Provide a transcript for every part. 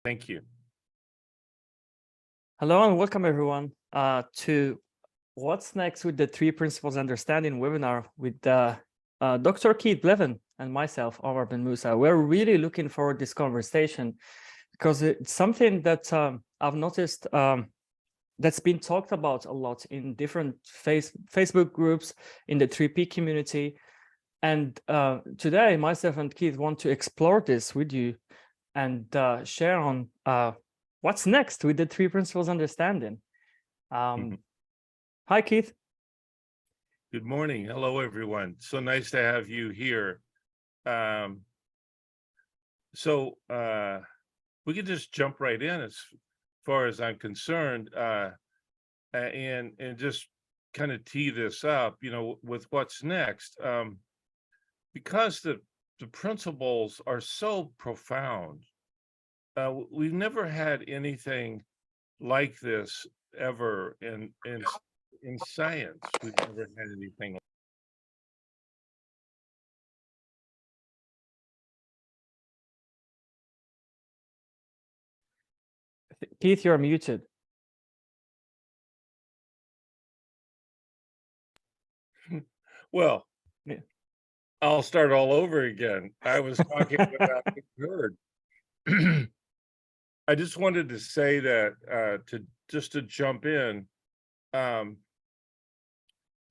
Thank you. Hello and welcome everyone to What's Next with the Three Principles Understanding webinar with Dr. Keith Blevens and myself, Omar bin Moussa. We're really looking forward to this conversation because it's something that I've noticed that's been talked about a lot in different Facebook groups, in the 3P community. And today, myself and Keith want to explore this with you and share on what's next with the Three Principles Understanding. Hi, Keith. Good morning. Hello, everyone. So nice to have you here. We could just jump right in as far as I'm concerned, and just kind of tee this up, with what's next. Because the principles are so profound. We've never had anything like this ever in science. We've never had anything. Keith, you're muted. Well, Yeah. I'll start all over again. I was talking about the bird. I just wanted to say that to jump in, and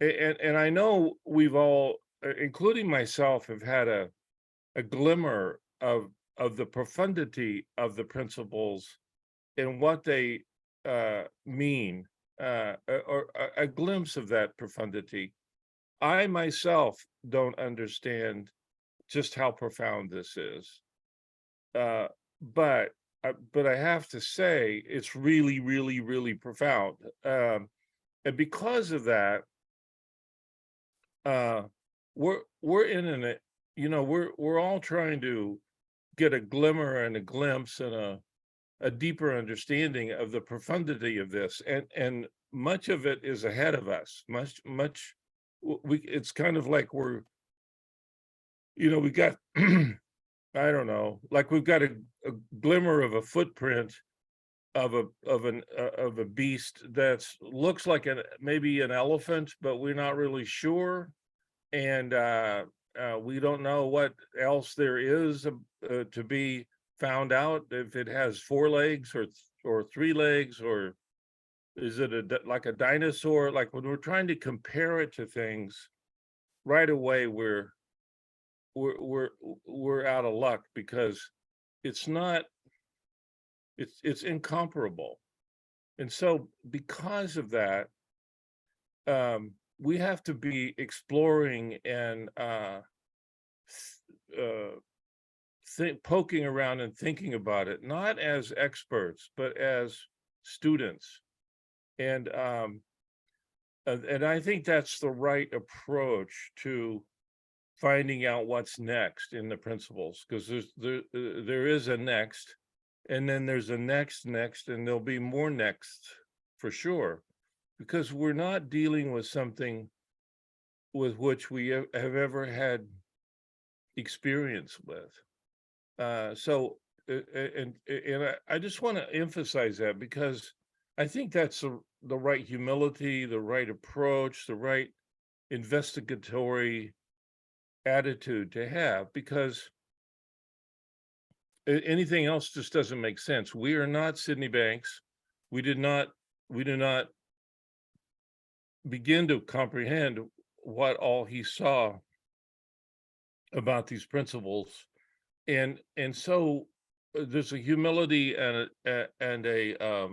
I know we've all, including myself, have had a glimmer of the profundity of the principles and what they mean, or a glimpse of that profundity. I myself don't understand just how profound this is, but I have to say it's really, really, really profound, and because of that, we're in an, we're all trying to get a glimmer and a glimpse and a deeper understanding of the profundity of this, and much of it is ahead of us. It's kind of like we got I don't know, like we've got a glimmer of a footprint of a beast that looks like maybe an elephant, but we're not really sure, and we don't know what else there is to be found out, if it has 4 legs or 3 legs, or is it like a dinosaur. Like when we're trying to compare it to things, right away we're out of luck, because it's not, it's incomparable. And so because of that, we have to be exploring and poking around and thinking about it, not as experts, but as students. And I think that's the right approach to finding out what's next in the principles, because there is a next, and then there's a next, and there'll be more next for sure, because we're not dealing with something with which we have ever had experience with. I just want to emphasize that, because I think that's the right humility, the right approach, the right investigatory attitude to have, because anything else just doesn't make sense. We are not Sydney Banks. We do not begin to comprehend what all he saw about these principles, and so there's a humility and a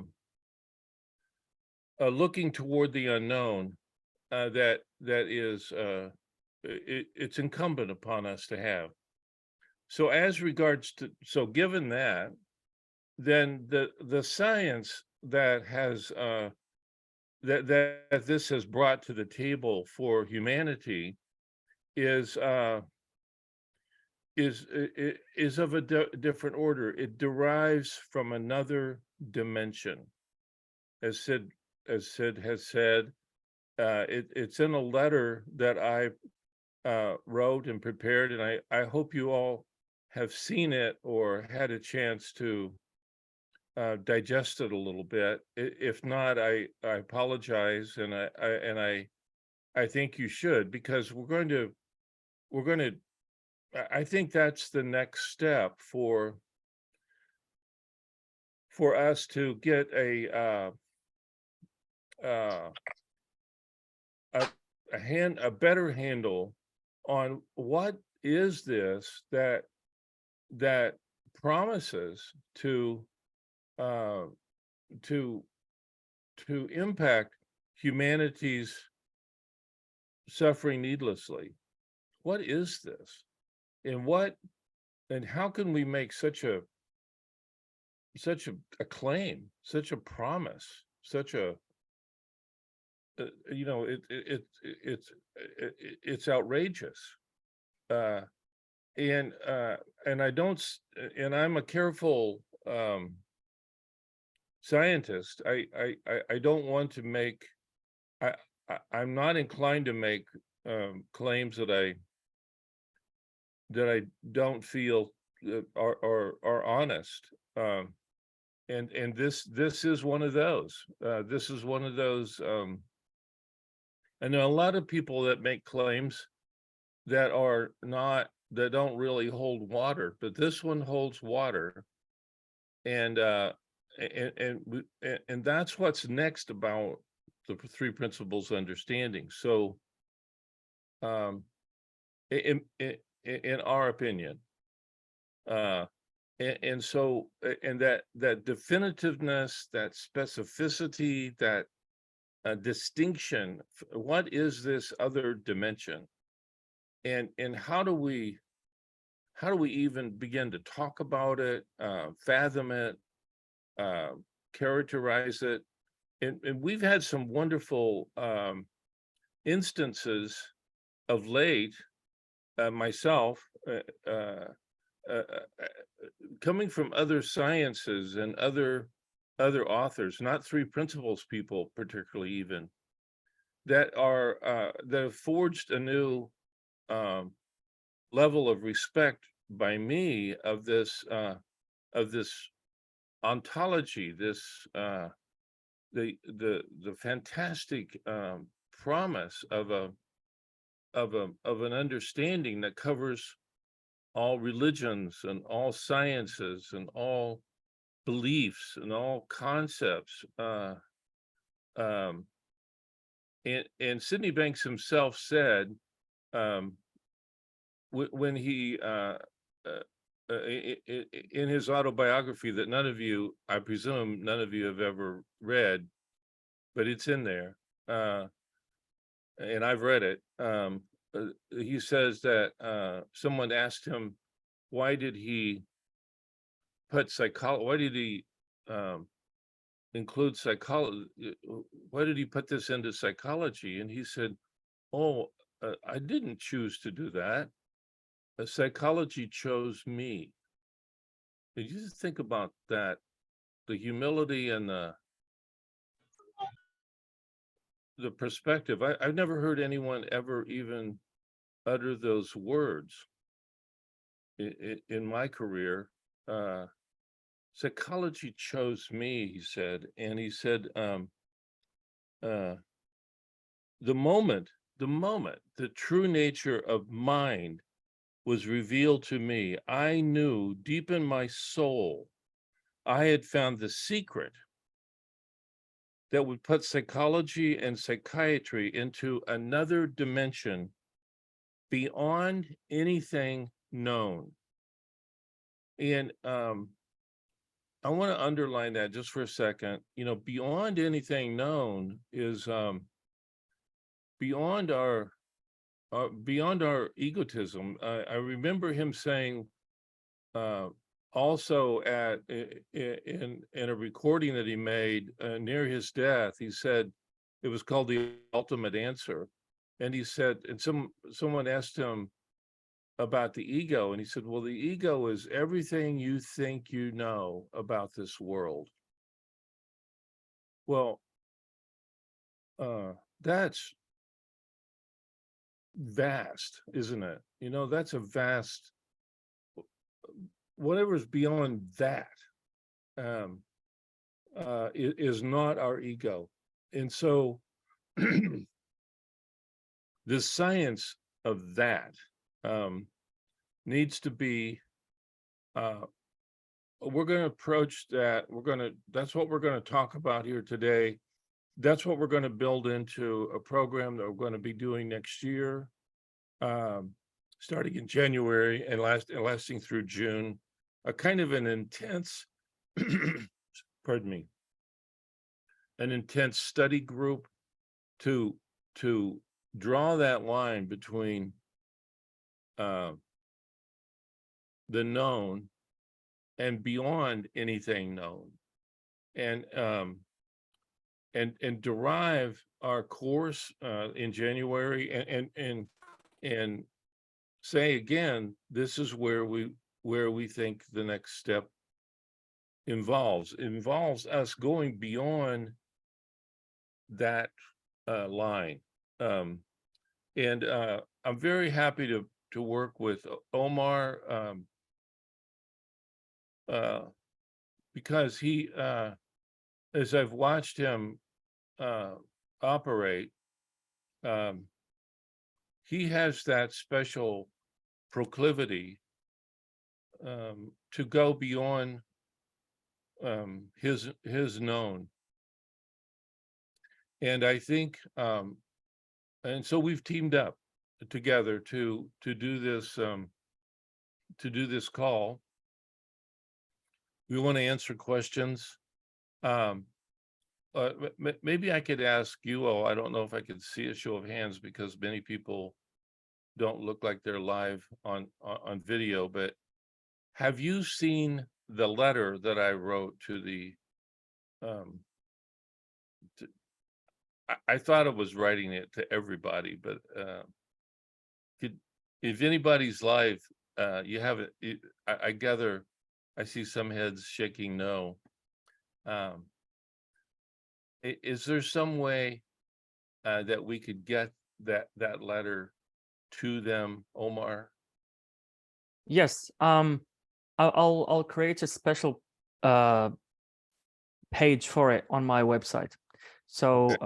looking toward the unknown that is it's incumbent upon us to have. So as regards to, so given that, then the science that has that this has brought to the table for humanity is of a different order. It derives from another dimension, as Sid has said. It's in a letter that I wrote and prepared, and I hope you all have seen it or had a chance to digest it a little bit. If not, I apologize, and I think you should, because we're going to. I think that's the next step for us to get a better handle on what is this that promises to uh, to impact humanity's suffering needlessly. What is this, and how can we make such a claim, such a promise, such a it's outrageous. uh and I don't and I'm a careful scientist. I don't want to make I'm not inclined to make claims that I don't feel are honest. And this is one of those. This is one of those. And there are a lot of people that make claims that don't really hold water, but this one holds water. And and that's what's next about the three principles understanding. So in our opinion, and so that definitiveness, that specificity, that distinction, what is this other dimension, and how do we even begin to talk about it, fathom it, characterize it? And we've had some wonderful instances of late, myself, coming from other sciences and other authors, not three principles people particularly, even, that have forged a new level of respect by me of this ontology, this the fantastic promise of an understanding that covers all religions and all sciences and all beliefs and all concepts. And Sidney Banks himself said, when he in his autobiography, that I presume none of you have ever read, but it's in there, and I've read it. He says that someone asked him, why did he put why did he include psychology? Why did he put this into psychology? And he said, oh, I didn't choose to do that. Psychology chose me. Did you just think about that? The humility and the perspective. I've never heard anyone ever even utter those words in my career. Psychology chose me, he said. And he said, the moment the true nature of mind was revealed to me, I knew deep in my soul I had found the secret that would put psychology and psychiatry into another dimension beyond anything known. And I want to underline that just for a second. Beyond anything known is beyond our egotism. I remember him saying, also in a recording that he made near his death, he said it was called The Ultimate Answer. And he said, and someone asked him about the ego, and he said, well, the ego is everything you think you know about this world. Well, that's vast, isn't it? That's a vast, whatever's beyond that. is not our ego. And so the science of that needs to be, we're going to approach that. That's what we're going to talk about here today. That's what we're going to build into a program that we're going to be doing next year, starting in January and lasting through June. A kind of an intense, pardon me, an intense study group to draw that line between the known and beyond anything known, and derive our course in January, and say again, this is where we think the next step involves us going beyond that line. And I'm very happy to work with Omar, because he, as I've watched him operate, he has that special proclivity to go beyond his known. And I think, and so we've teamed up together to do this call. We want to answer questions. Maybe I could ask you all, I don't know if I could see a show of hands because many people don't look like they're live on video, but have you seen the letter that I wrote to the, I thought I was writing it to everybody, but if anybody's live, you haven't, I gather, I see some heads shaking no. Is there some way that we could get that letter to them, Omar? Yes, I'll create a special page for it on my website. So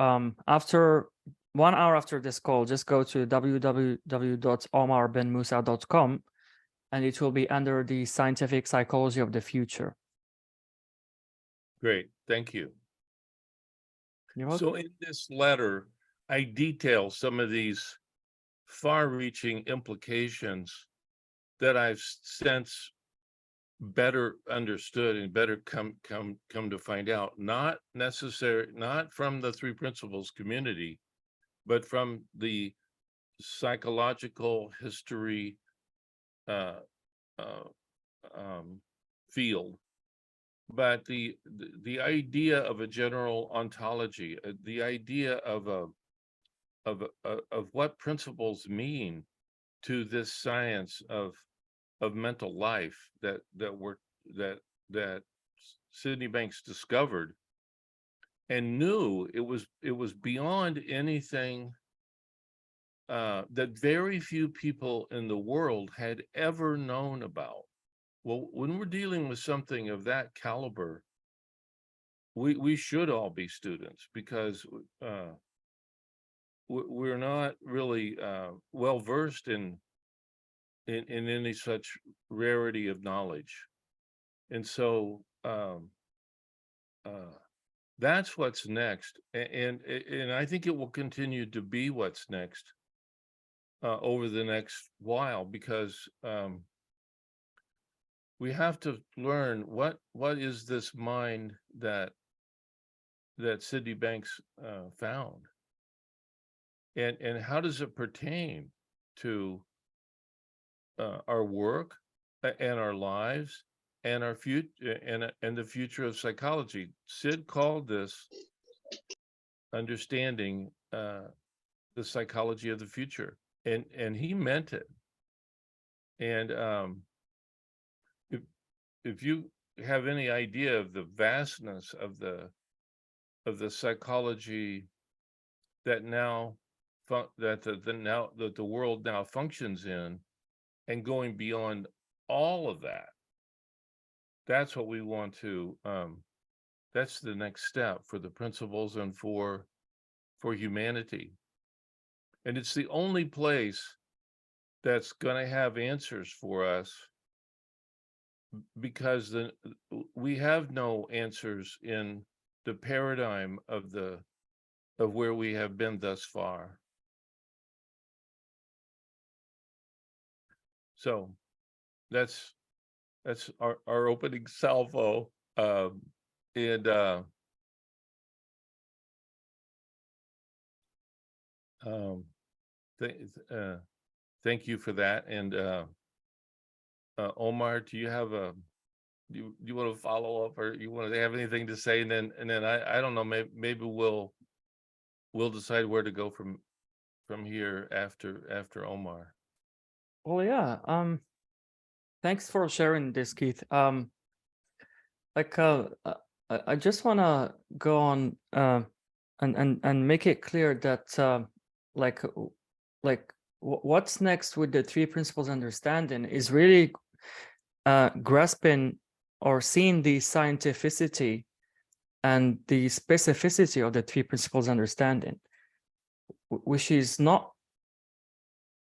after 1 hour after this call, just go to www.omarbenmoussa.com, and it will be under the scientific psychology of the future. Great, thank you. You're welcome. So in this letter, I detail some of these far-reaching implications that I've since better understood and better come to find out, not from the Three Principles community, but from the psychological history field. But the idea of a general ontology, the idea of what principles mean to this science of mental life that Sydney Banks discovered and knew it was beyond anything that very few people in the world had ever known about. Well, when we're dealing with something of that caliber, we should all be students, because we're not really well versed in any such rarity of knowledge. And so that's what's next, and I think it will continue to be what's next over the next while, because we have to learn what is this mind that Sydney Banks found, and how does it pertain to our work and our lives and our future and the future of psychology. Sid called this understanding the psychology of the future, and he meant it. And if you have any idea of the vastness of the psychology that now that the world now functions in, and going beyond all of that, that's what we want to that's the next step for the principles and for humanity. And it's the only place that's going to have answers for us, because we have no answers in the paradigm of where we have been thus far. So that's our opening salvo. And thank you for that. And Omar, do you have do you want to follow up, or you want to have anything to say? And then I don't know, maybe we'll decide where to go from here after Omar. Well, yeah. Thanks for sharing this, Keith. Like, I just want to go on and make it clear that like what's next with the three principles understanding is really grasping or seeing the scientificity and the specificity of the three principles understanding, which is not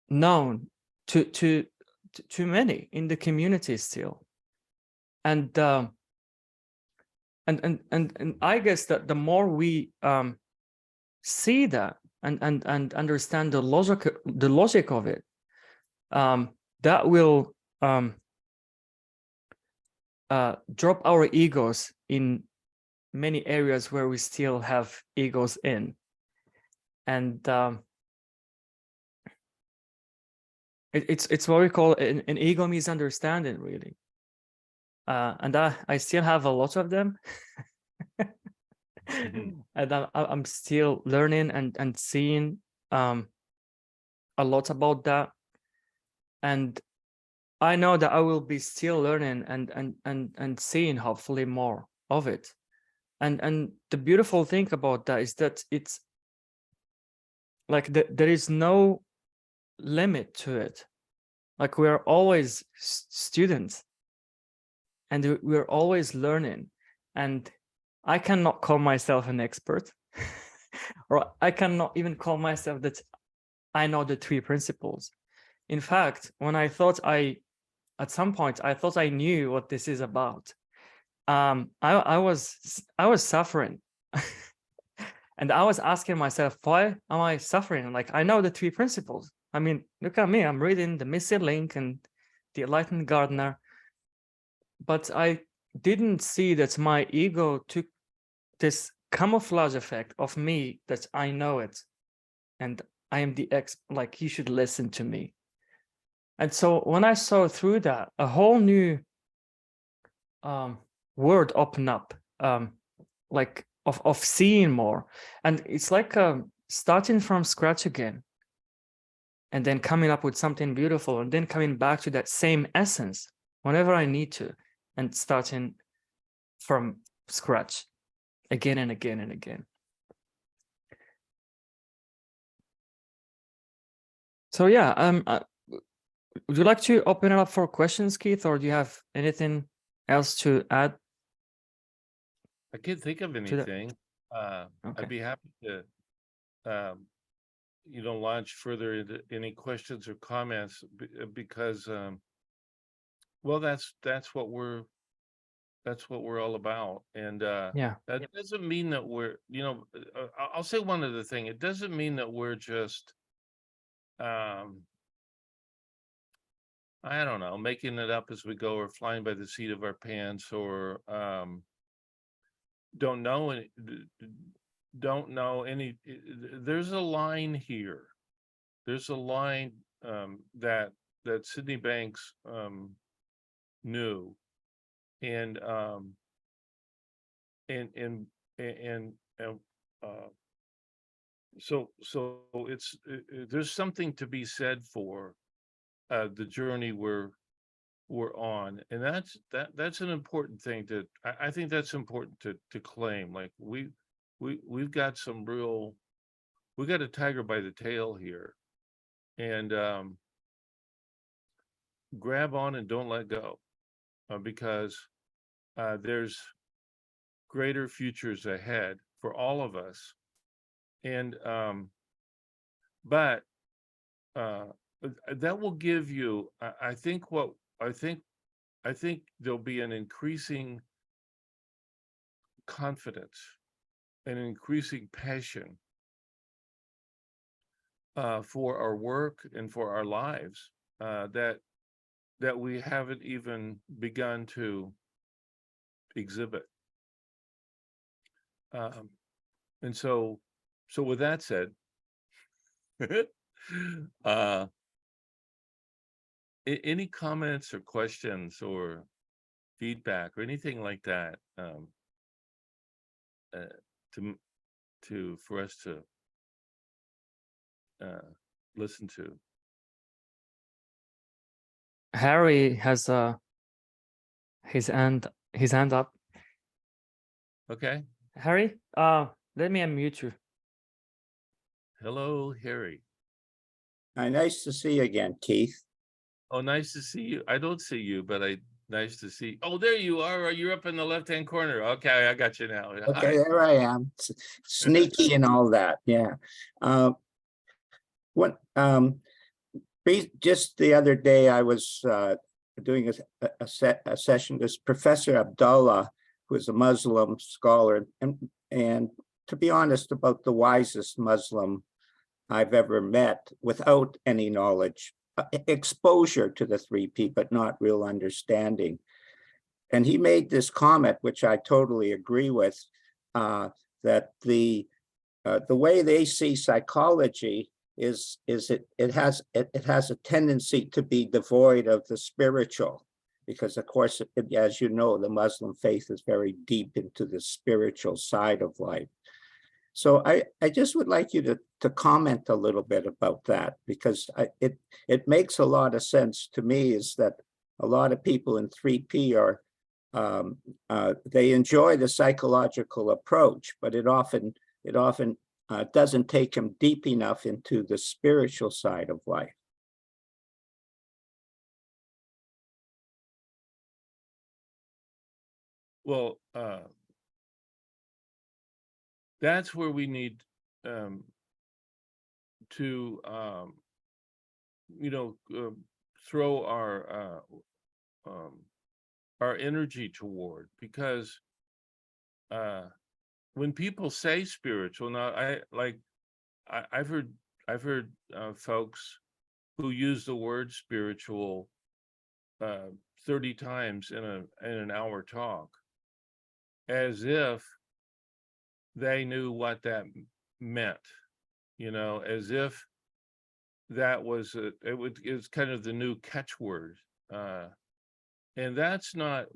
known to many in the community still. And I guess that the more we see that and understand the logic of it, that will drop our egos in many areas where we still have egos in. And it's what we call an ego misunderstanding, really. And I still have a lot of them. Mhm. And I'm still learning and seeing a lot about that. And I know that I will be still learning and seeing hopefully more of it. And the beautiful thing about that is that it's like there is no limit to it. Like, we are always students, and we're always learning. And I cannot call myself an expert, or I cannot even call myself that I know the three principles. In fact, when I thought at some point I thought I knew what this is about, I was suffering. And I was asking myself, why am I suffering? Like, I know the three principles. I mean, look at me, I'm reading The Missing Link and The Enlightened Gardener. But I didn't see that my ego took this camouflage effect of me, that I know it and I am the like, you should listen to me. And so when I saw through that, a whole new world opened up, like of seeing more. And it's like starting from scratch again, and then coming up with something beautiful, and then coming back to that same essence whenever I need to, and starting from scratch again and again and again. So yeah, would you like to open it up for questions, Keith, or do you have anything else to add? I can't think of anything. Okay. I'd be happy to launch further into any questions or comments, because well, that's what we're all about. And Yeah. that doesn't mean that we're, I'll say one other thing. It doesn't mean that we're just I don't know, making it up as we go, or flying by the seat of our pants, or don't know any. There's a line here. There's a line that Sydney Banks knew, and so it's there's something to be said for the journey we're on, and that's an important thing to. I think that's important to claim. Like, we've got we got a tiger by the tail here, and grab on and don't let go, because there's greater futures ahead for all of us. And but that will give you, I think there'll be an increasing confidence, an increasing passion for our work and for our lives that we haven't even begun to exhibit. And so with that said, any comments or questions or feedback or anything like that for us to listen to? Harry has his hand up. Okay. Harry, let me unmute you. Hello, Harry. Hi, nice to see you again, Keith. Oh, nice to see you. I don't see you, but nice to see. Oh, there you are. You're up in the left-hand corner. Okay, I got you now. Okay, Hi. there I am. Sneaky and all that. Yeah. Just the other day, I was doing a session. This Professor Abdullah, who is a Muslim scholar, and to be honest, about the wisest Muslim I've ever met, without any knowledge, exposure to the 3P, but not real understanding. And he made this comment, which I totally agree with, that the way they see psychology is it has a tendency to be devoid of the spiritual, because of course, as you know, the Muslim faith is very deep into the spiritual side of life. So I just would like you to comment a little bit about that, because it makes a lot of sense to me, is that a lot of people in 3P are they enjoy the psychological approach, but it often doesn't take them deep enough into the spiritual side of life. Well, that's where we need to throw our energy toward, because when people say spiritual, now I've heard folks who use the word spiritual 30 times in an hour talk, as if they knew what that meant, as if that was it's kind of the new catchword, and that's not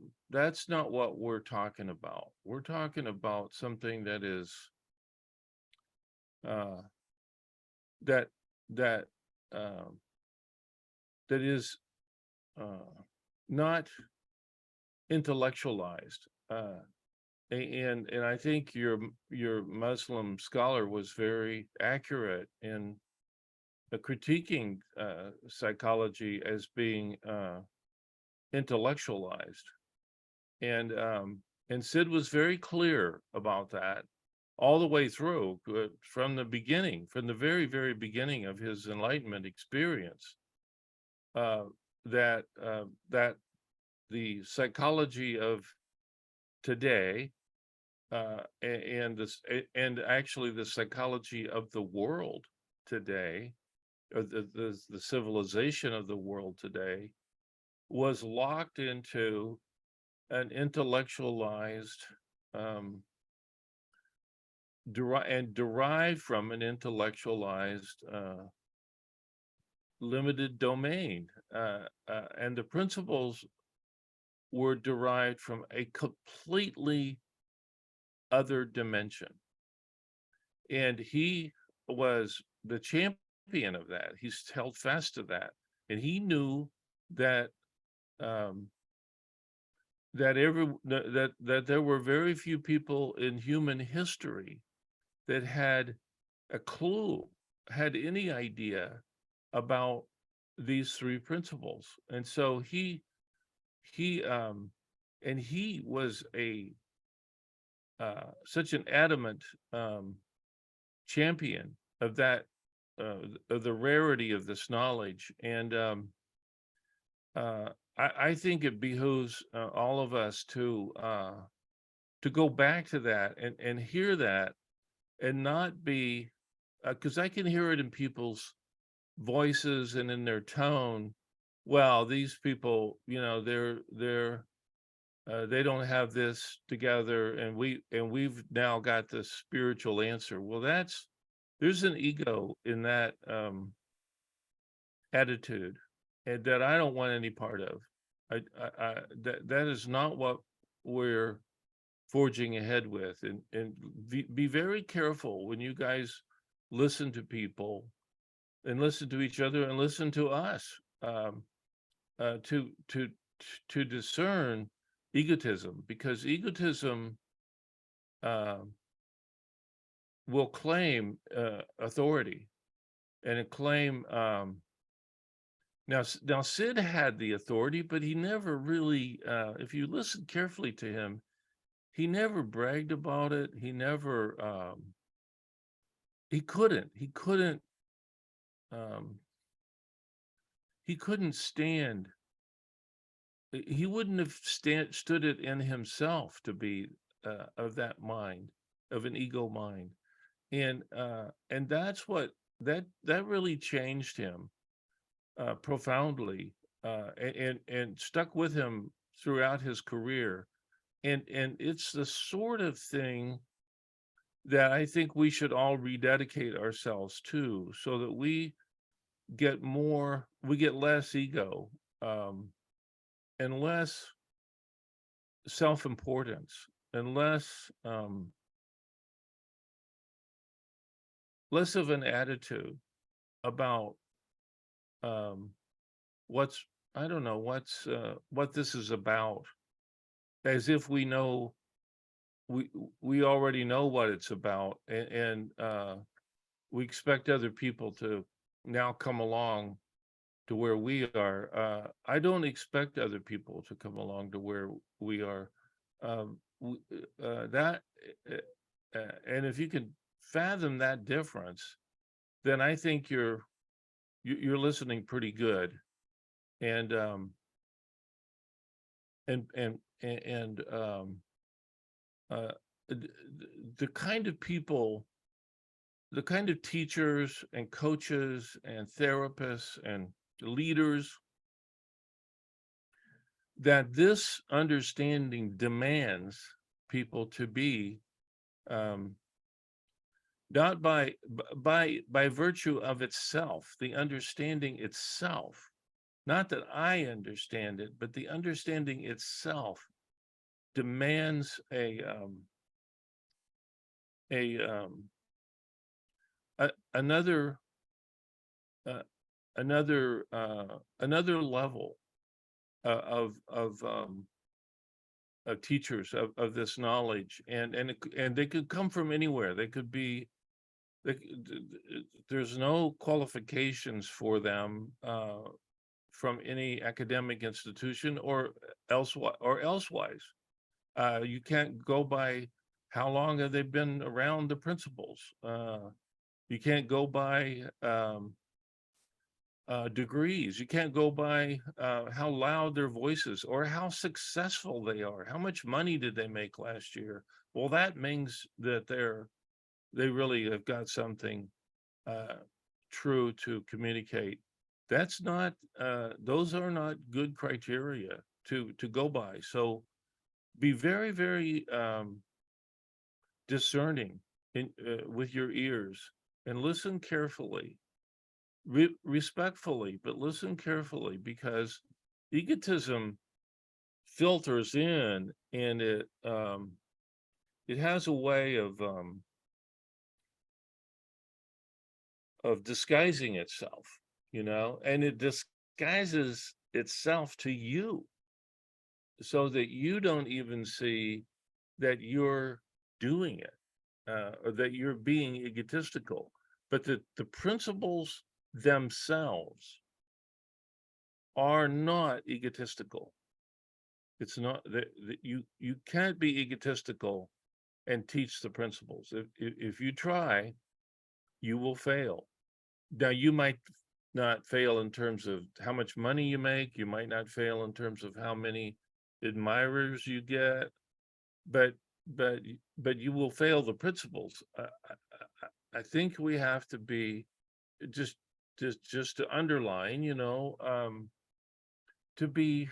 what we're talking about. We're talking about something that is that is not intellectualized, and I think your Muslim scholar was very accurate in critiquing psychology as being intellectualized, and Sid was very clear about that all the way through, from the beginning, from the very, very beginning of his Enlightenment experience, that the psychology of today, and actually the psychology of the world today, or the civilization of the world today, was locked into an intellectualized derived from an intellectualized limited domain, and the principles were derived from a completely other dimension, and he was the champion of that. He's held fast to that, and he knew that that there were very few people in human history that had a clue, had any idea about these three principles. And so he was such an adamant champion of that, of the rarity of this knowledge. And I think it behooves all of us to go back to that and hear that, and not be, because I can hear it in people's voices and in their tone. Well, these people, you know, they don't have this together, and we've now got this spiritual answer. Well, there's an ego in that attitude, and that I don't want any part of. That is not what we're forging ahead with. And be very careful when you guys listen to people, and listen to each other, and listen to us, to discern egotism, because egotism will claim authority, and it claim now Sid had the authority, but he never really, if you listen carefully to him, he never bragged about it. He never he couldn't stand, he wouldn't have stood it in himself to be of that mind, of an ego mind. And that's what that really changed him profoundly, and stuck with him throughout his career. And it's the sort of thing that I think we should all rededicate ourselves to, so that we get less ego, and less self-importance, and less of an attitude about what this is about, as if we know, we already know what it's about, and we expect other people to now come along to where we are. I don't expect other people to come along to where we are. And if you can fathom that difference, then I think you're listening pretty good. And the kind of people, the kind of teachers and coaches and therapists and leaders that this understanding demands people to be, not by virtue of itself, the understanding itself, not that I understand it, but the understanding itself demands another level of teachers of this knowledge, and they could come from anywhere. They could be, there's no qualifications for them from any academic institution or elsewise. You can't go by how long have they been around the principles. You can't go by degrees. You can't go by how loud their voices, or how successful they are. How much money did they make last year? Well, that means that they really have got something true to communicate. That's not, those are not good criteria to go by. So be very, very discerning with your ears, and listen carefully, respectfully, but listen carefully, because egotism filters in, and it has a way of disguising itself, and it disguises itself to you, so that you don't even see that you're doing it, or that you're being egotistical, but that the principles themselves are not egotistical. It's not that you can't be egotistical and teach the principles. If you try, you will fail. Now, you might not fail in terms of how much money you make. You might not fail in terms of how many admirers you get, but you will fail the principles. I think we have to be just to underline, to be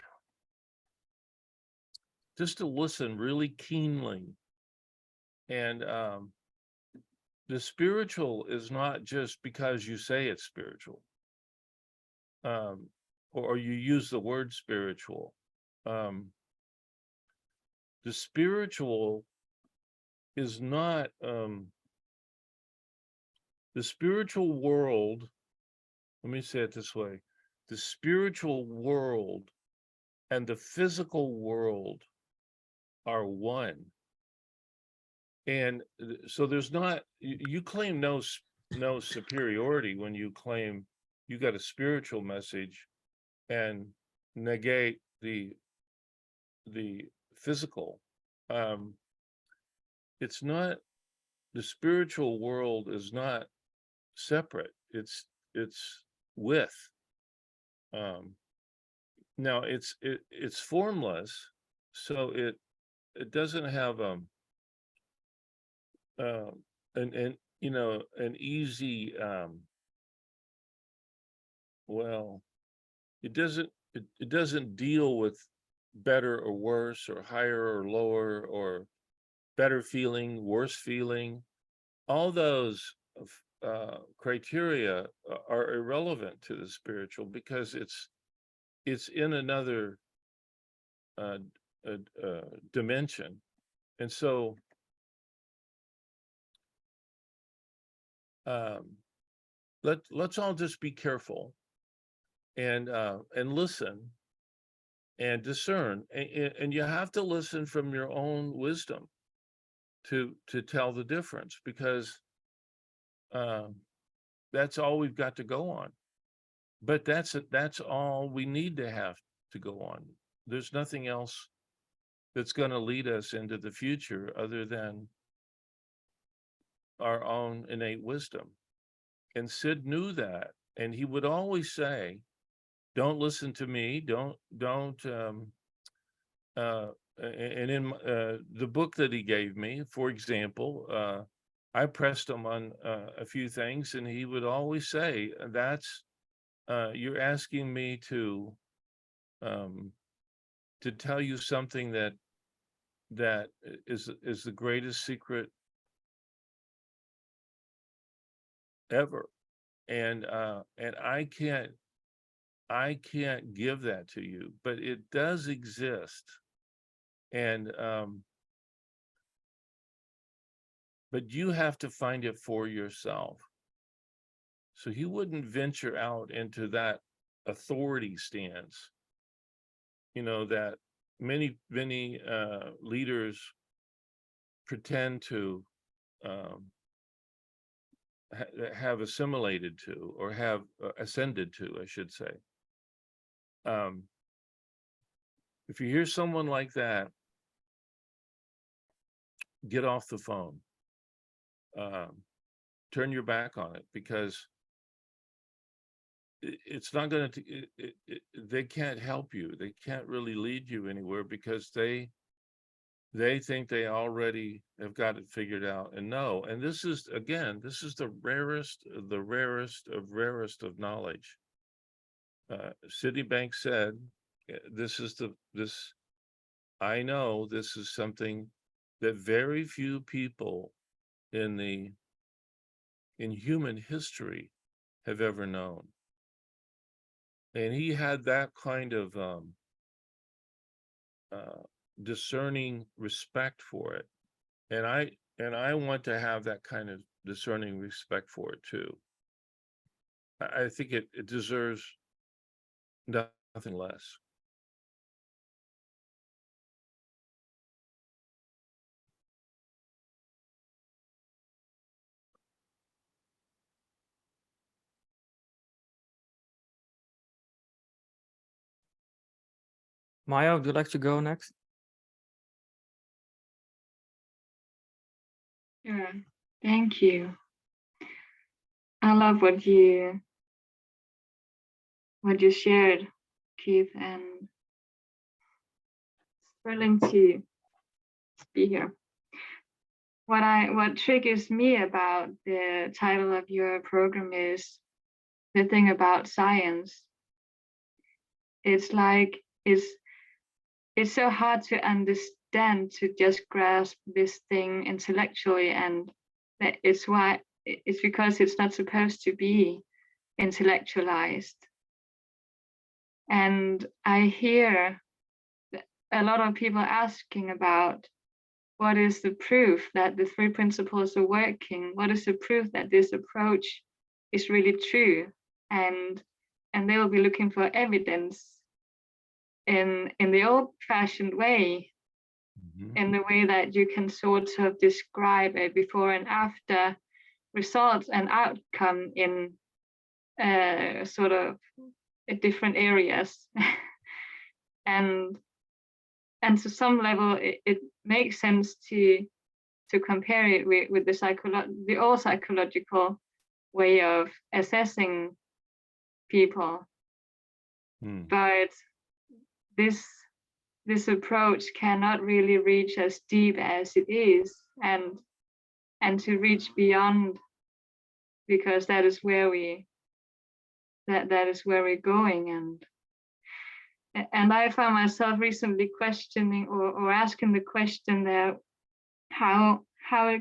just to listen really keenly. And the spiritual is not just because you say it's spiritual, or you use the word spiritual. The spiritual is not the spiritual world. Let me say it this way: the spiritual world and the physical world are one. And so there's not, you claim no superiority when you claim you got a spiritual message and negate the physical. It's not, the spiritual world is not separate. It's with. Now it's formless, so it doesn't have an easy well, it doesn't deal with better or worse or higher or lower or better feeling, worse feeling. All those criteria are irrelevant to the spiritual, because it's in another dimension. And so let's all just be careful and listen and discern, and you have to listen from your own wisdom to tell the difference, because that's all we've got to go on. But that's all we need to have to go on. There's nothing else that's going to lead us into the future other than our own innate wisdom. And Sid knew that, and he would always say, don't listen to me, don't and in the book that he gave me, for example, I pressed him on a few things, and he would always say, that's you're asking me to tell you something that is the greatest secret ever, and I can't give that to you, but it does exist. And but you have to find it for yourself. So he wouldn't venture out into that authority stance, that many leaders pretend to have assimilated to, or have ascended to, I should say. If you hear someone like that, get off the phone. Turn your back on it, because it's not going to, they can't help you. They can't really lead you anywhere, because they think they already have got it figured out. And no, and this is the rarest of knowledge. Citibank said, I know this is something that very few people in human history have ever known. And he had that kind of discerning respect for it. And I want to have that kind of discerning respect for it too. I think it deserves nothing less. Maya, would you like to go next? Sure. Thank you. I love what you shared, Keith, and it's thrilling to be here. What triggers me about the title of your program is the thing about science. It's like it's so hard to understand, to just grasp this thing intellectually, and it's because it's not supposed to be intellectualized. And I hear a lot of people asking about, what is the proof that the three principles are working? What is the proof that this approach is really true? And they will be looking for evidence in the old-fashioned way, in the way that you can sort of describe a before and after results and outcome in sort of different areas. and to some level, it makes sense to compare it with the old psychological way of assessing people. But this approach cannot really reach as deep as it is, and to reach beyond, because that is where we're going. And I found myself recently questioning or asking the question that how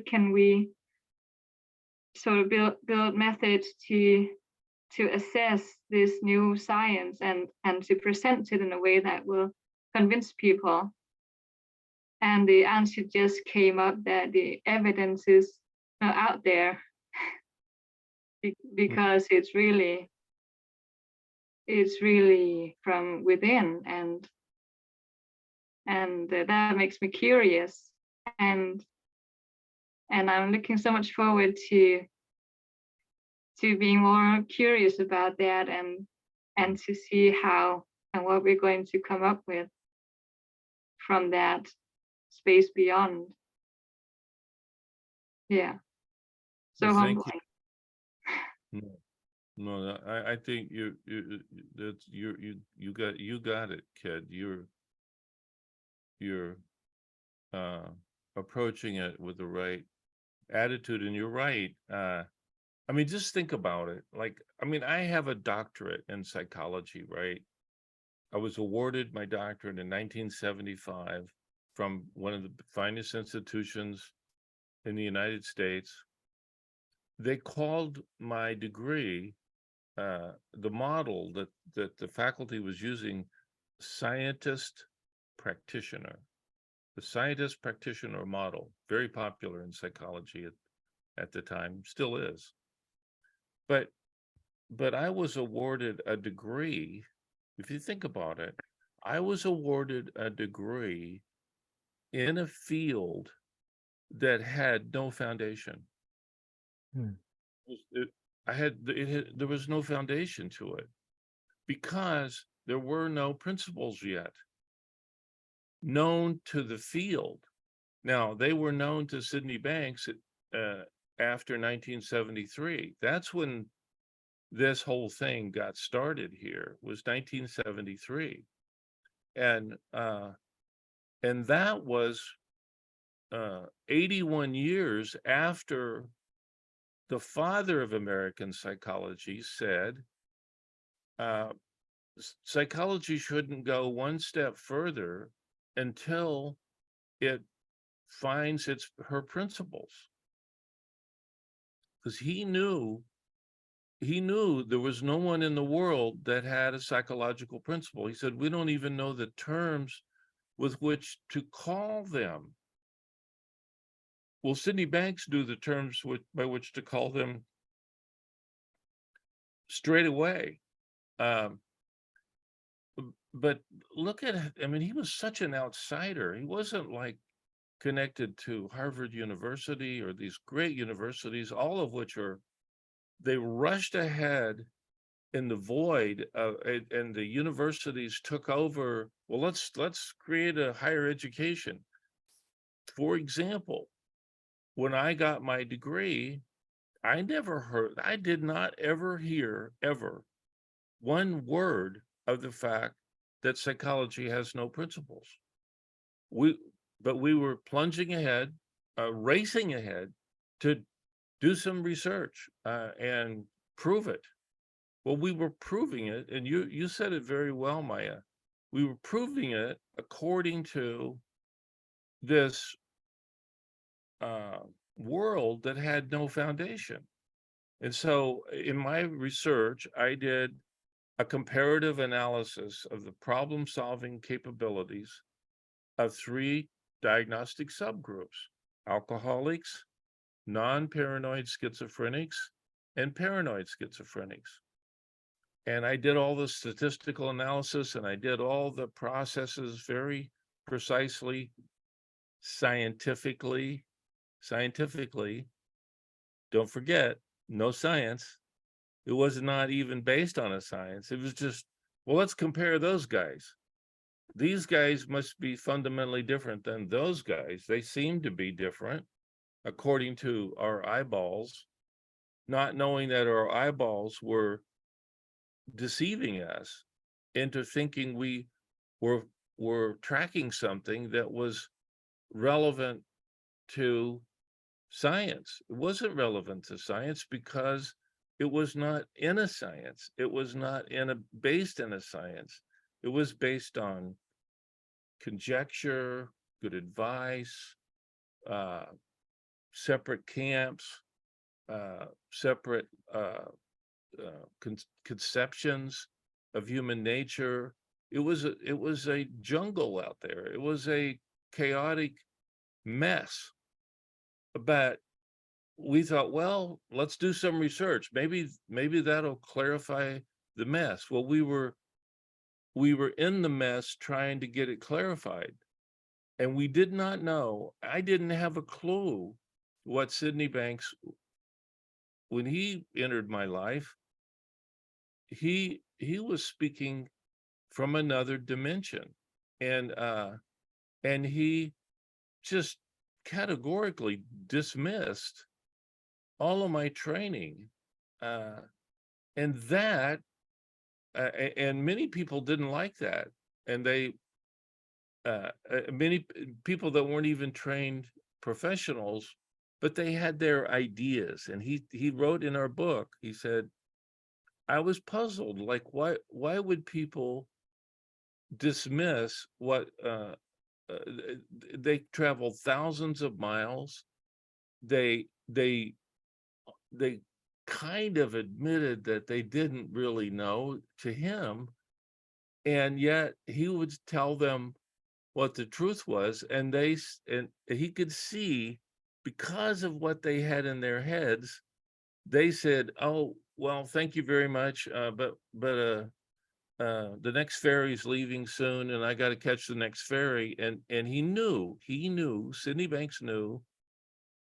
can we sort of build methods to assess this new science and to present it in a way that will convince people. And the answer just came up that the evidence is not out there, because it's really from within, and that makes me curious, and I'm looking so much forward to being more curious about that, and to see how and what we're going to come up with from that space beyond. Yeah, so Well, thank humbling. No, I think you got it, kid. You're approaching it with the right attitude, and you're right. I mean, just think about it. Like, I mean, I have a doctorate in psychology, right? I was awarded my doctorate in 1975 from one of the finest institutions in the United States. They called my degree, the model that the faculty was using, scientist practitioner. The scientist practitioner model, very popular in psychology at the time, still is. But I was awarded a degree. If you think about it, I was awarded a degree in a field that had no foundation. There was no foundation to it, because there were no principles yet known to the field. Now, they were known to Sydney Banks after 1973. That's when this whole thing got started here, was 1973. And that was 81 years after the father of American psychology said psychology shouldn't go one step further until it finds her principles. Because he knew there was no one in the world that had a psychological principle. He said, we don't even know the terms with which to call them. Well, Sydney Banks knew the terms by which to call them straight away. But look at it. I mean, he was such an outsider. He wasn't like connected to Harvard University or these great universities, all of which they rushed ahead in the void, and the universities took over. Well, let's create a higher education. For example, when I got my degree, I did not ever hear ever one word of the fact that psychology has no principles. But we were plunging ahead, racing ahead to do some research and prove it. Well, we were proving it, and you said it very well, Maya. We were proving it according to this world that had no foundation. And so in my research, I did a comparative analysis of the problem-solving capabilities of 3 diagnostic subgroups: alcoholics, non-paranoid schizophrenics, and paranoid schizophrenics. And I did all the statistical analysis, and I did all the processes very precisely, scientifically. Don't forget, no science. It was not even based on a science. It was just, well, let's compare those guys. These guys must be fundamentally different than those guys. They seem to be different according to our eyeballs, not knowing that our eyeballs were deceiving us into thinking we were tracking something that was relevant to science. It wasn't relevant to science because it was not in a science. It was not based in a science. It was based on conjecture, good advice, separate camps, separate conceptions of human nature. It was a jungle out there. It was a chaotic mess. But we thought, well, let's do some research. Maybe that'll clarify the mess. Well, we were in the mess trying to get it clarified. And we did not know, I didn't have a clue what Sydney Banks, when he entered my life, he was speaking from another dimension. And he just categorically dismissed all of my training. And that, and many people didn't like that. And they, many people that weren't even trained professionals, but they had their ideas. And he wrote in our book, he said, I was puzzled, like, why would people dismiss what, they traveled thousands of miles. They kind of admitted that they didn't really know to him, and yet he would tell them what the truth was, and he could see, because of what they had in their heads, they said, oh, well, thank you very much, but the next ferry's leaving soon, and I got to catch the next ferry. And he knew, Sydney Banks knew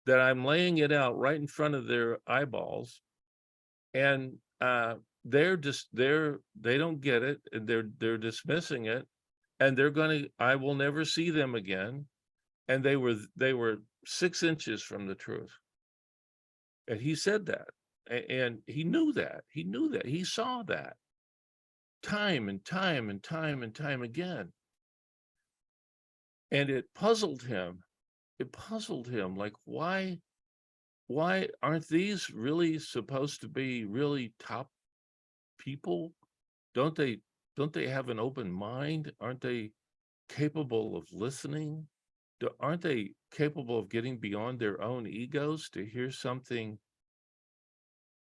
that I'm laying it out right in front of their eyeballs, and they don't get it, and they're dismissing it, and I will never see them again. And they were 6 inches from the truth. And he said that, and he knew that, he saw that time and time and time and time again. And it puzzled him. Like, why aren't these really supposed to be really top people? Don't they have an open mind? Aren't they capable of listening? Aren't they capable of getting beyond their own egos to hear something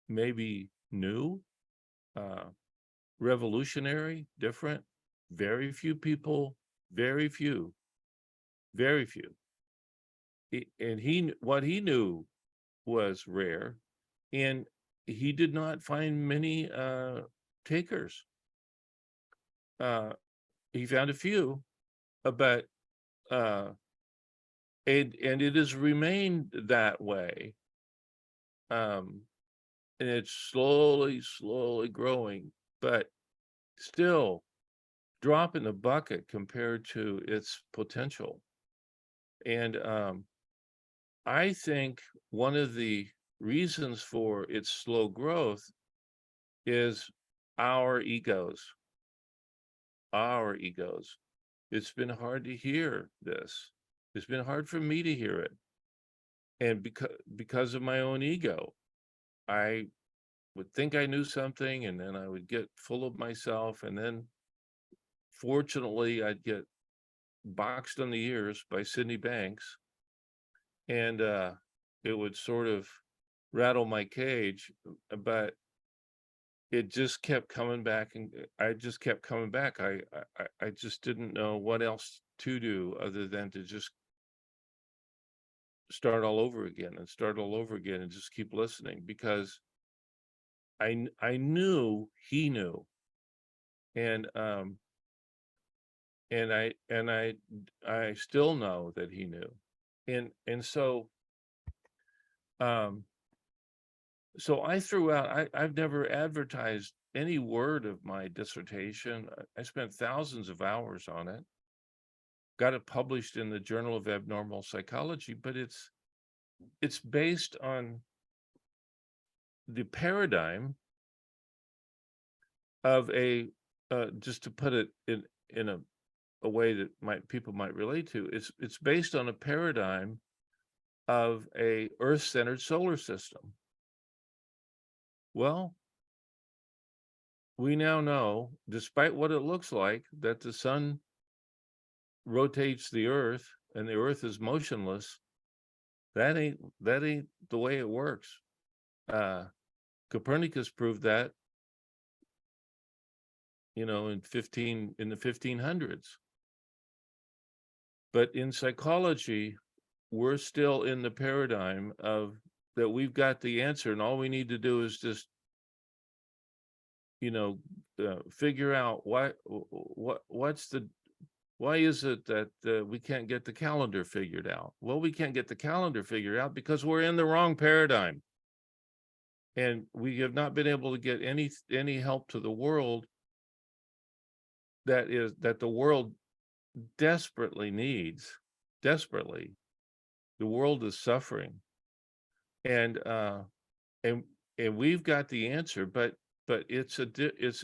maybe new, revolutionary, different? Very few people, very few. And what he knew was rare, and he did not find many takers. He found a few, but and it has remained that way. And it's slowly growing, but still drop in the bucket compared to its potential. And I think one of the reasons for its slow growth is our egos. Our egos. It's been hard to hear this. It's been hard for me to hear it. And because of my own ego, I would think I knew something, and then I would get full of myself, and then fortunately I'd get boxed on the ears by Sydney Banks, and it would sort of rattle my cage, but it just kept coming back, and I just kept coming back. I just didn't know what else to do other than to just start all over again and start all over again and just keep listening, because I knew he knew, and I still know that he knew, and so so I threw out, I've never advertised any word of my dissertation. I spent thousands of hours on it, got it published in the Journal of Abnormal Psychology, but it's based on the paradigm of a, just to put it in a way that people might relate to, it's based on a paradigm of a Earth-centered solar system. Well, we now know, despite what it looks like, that the sun rotates the Earth and the Earth is motionless. That ain't the way it works. Copernicus proved that, in the 1500s. But in psychology, we're still in the paradigm of that we've got the answer, and all we need to do is just, figure out why is it that we can't get the calendar figured out? Well, we can't get the calendar figured out because we're in the wrong paradigm, and we have not been able to get any help to the world that the world desperately needs. Desperately, the world is suffering, and we've got the answer, but it's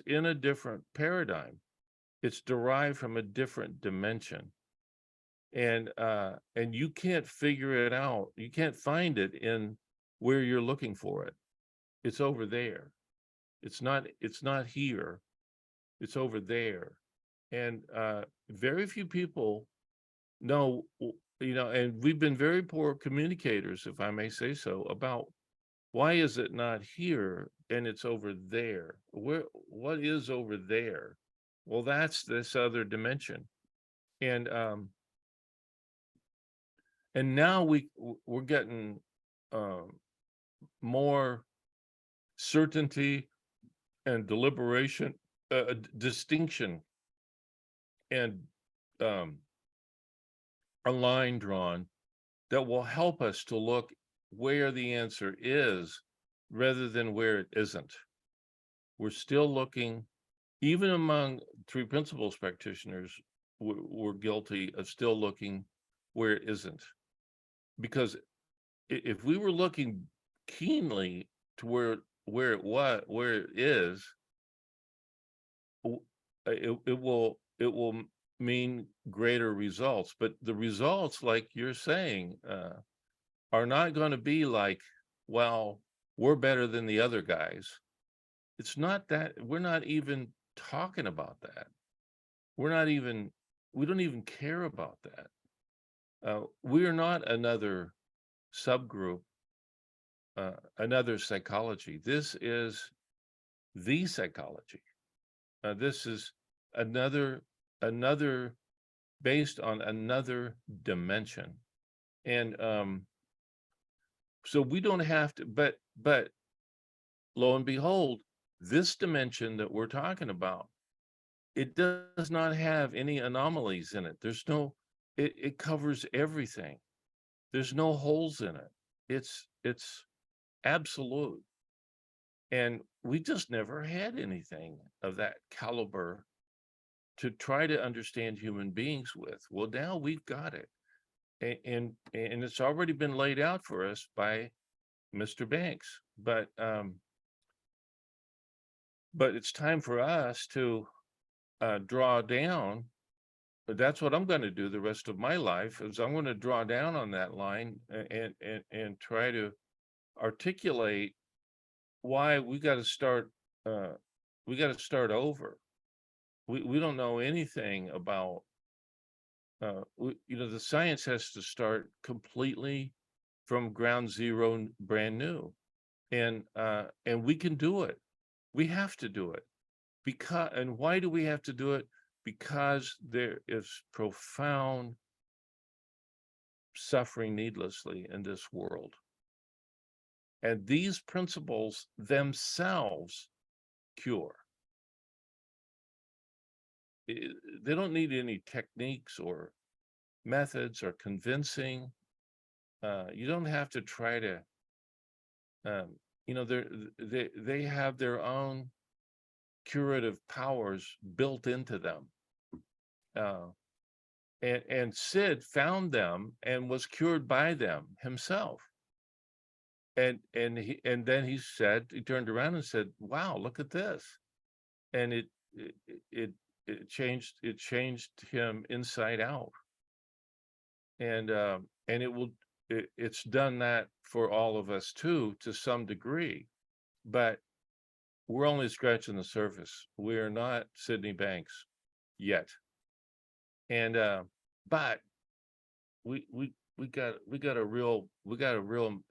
in a different paradigm. It's derived from a different dimension, and you can't figure it out. You can't find it in where you're looking for it. It's over there. It's not here. It's over there, and very few people know. And we've been very poor communicators, if I may say so, about why is it not here and it's over there? What is over there? Well, that's this other dimension, and now we're getting more certainty and deliberation, distinction, and a line drawn that will help us to look where the answer is rather than where it isn't. We're still looking, even among three principles practitioners, we're guilty of still looking where it isn't. Because if we were looking keenly to where it is, it will mean greater results. But the results, like you're saying, are not going to be like, well, we're better than the other guys. It's not that. We're not even talking about that. We don't even care about that. We are not another subgroup, another psychology. This is the psychology. This is another based on another dimension. And so we don't have to, but lo and behold, this dimension that we're talking about, it does not have any anomalies in it. There's no, it covers everything. There's no holes in it. It's absolute. And we just never had anything of that caliber to try to understand human beings with. Well, now we've got it. and it's already been laid out for us by Mr. Banks, but it's time for us to draw down. That's what I'm going to do the rest of my life, is I'm going to draw down on that line and try to articulate why we got to start over. We don't know anything about the science has to start completely from ground zero, brand new, and we can do it. We have to do it and why do we have to do it? Because there is profound suffering needlessly in this world, and these principles themselves cure. They don't need any techniques or methods or convincing. You don't have to try to, they have their own curative powers built into them. And Sid found them and was cured by them himself. And then he turned around and said, "Wow, look at this," and it changed him inside out. And it's done that for all of us too, to some degree, but we're only scratching the surface. We are not Sydney Banks yet. And but we got a real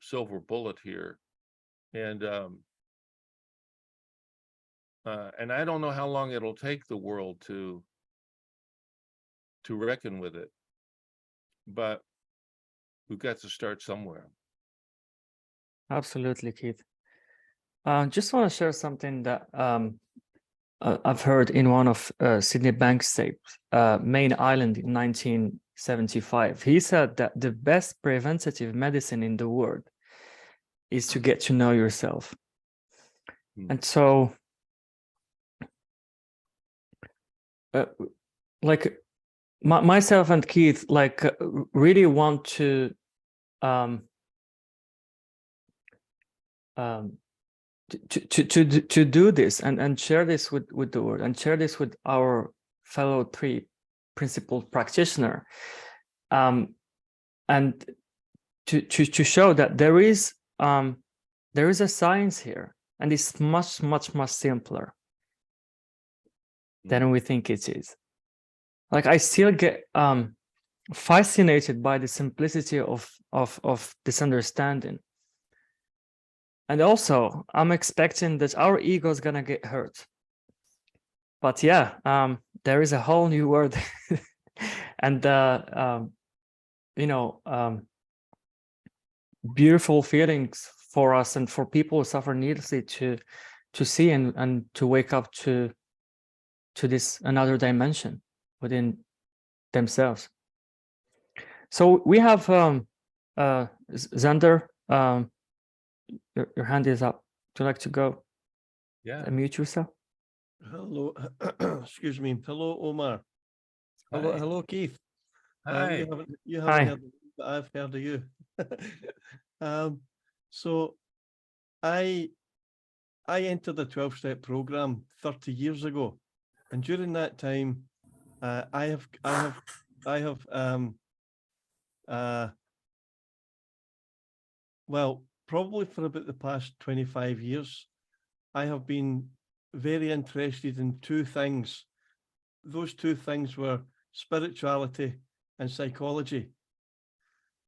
silver bullet here. And I don't know how long it'll take the world to reckon with it, but we've got to start somewhere. Absolutely, Keith. Just want to share something that I've heard in one of Sydney Banks' tapes, Main Island in 1975. He said that the best preventative medicine in the world is to get to know yourself. And so, like myself and Keith, like really want to do this and share this with the world, and share this with our fellow three principal practitioner, and to show that there is a science here, and it's much simpler than we think it is. Like, I still get fascinated by the simplicity of this understanding. And also, I'm expecting that our ego is gonna get hurt. But yeah, there is a whole new world, and beautiful feelings for us and for people who suffer needlessly to see and to wake up to this another dimension within themselves. So we have Xander. Your hand is up. Would you like to go? Yeah. Unmute yourself. Hello, excuse me. Hello, Omar. Hello, Hi. hello, Keith. Hi. You Hi. haven't heard of me, but I've heard of you. So I entered the 12-step program 30 years ago, and during that time, I have well, probably for about the past 25 years, I have been very interested in two things. Those two things were spirituality and psychology.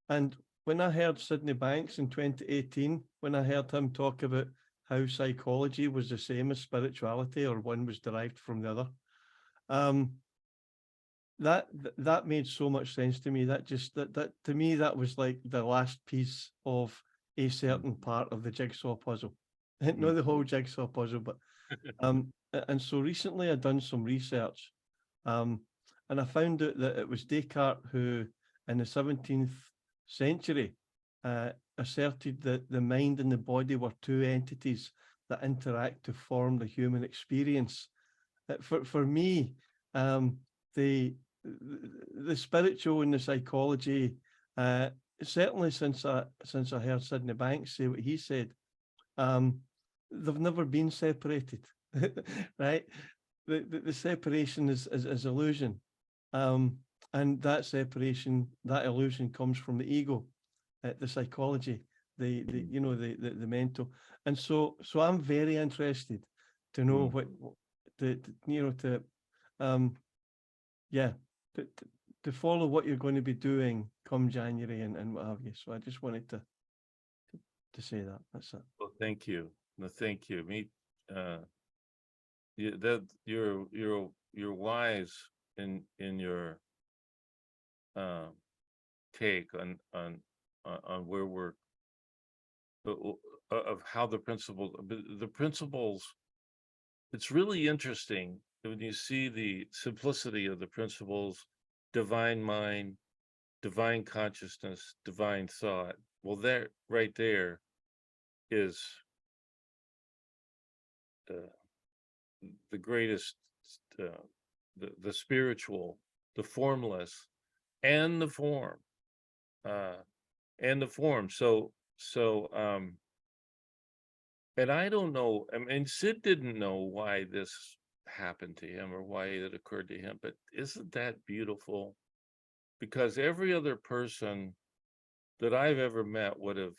And when I heard Sydney Banks in 2018, when I heard him talk about how psychology was the same as spirituality, or one was derived from the other, that made so much sense to me. That to me, that was like the last piece of a certain part of the jigsaw puzzle. Not the whole jigsaw puzzle, but and so recently I've done some research, and I found out that it was Descartes who, in the 17th century, asserted that the mind and the body were two entities that interact to form the human experience. For me, the spiritual and the psychology Certainly since I heard Sydney Banks say what he said, they've never been separated, right? The separation is illusion, and that separation, that illusion comes from the ego, the psychology, the mental, and so I'm very interested to know what to follow what you're going to be doing come January and what have you. So I just wanted to say that. That's it. Well, thank you. No, thank you. You're wise in your take on where we're of how the principles. It's really interesting when you see the simplicity of the principles: divine mind, divine consciousness, divine thought. Well, there, right there, is the greatest, the spiritual, the formless, and the form, and I don't know. I mean, Sid didn't know why this happened to him or why it occurred to him, but isn't that beautiful? Because every other person that I've ever met would have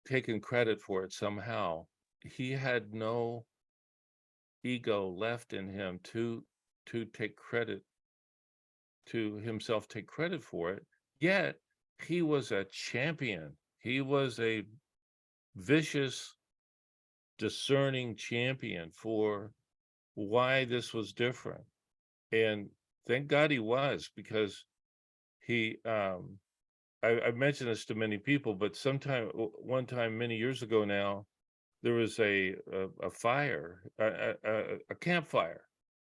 taken credit for it somehow. He had no ego left in him to take credit, to himself take credit for it. Yet he was a champion. He was a vicious, discerning champion for why this was different. And thank God he was, because he I've mentioned this to many people, but one time many years ago now, there was a fire, a campfire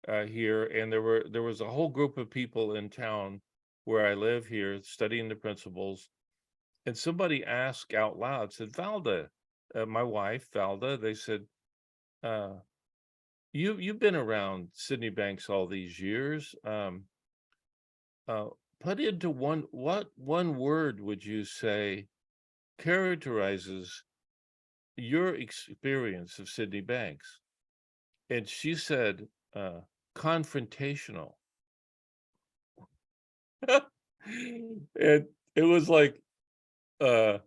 here, and there was a whole group of people in town where I live here studying the principles, and somebody asked out loud, said, Valda, my wife Valda, they said, you've been around Sydney Banks all these years. Put into what one word would you say characterizes your experience of Sydney Banks? And she said, confrontational. And it was like, it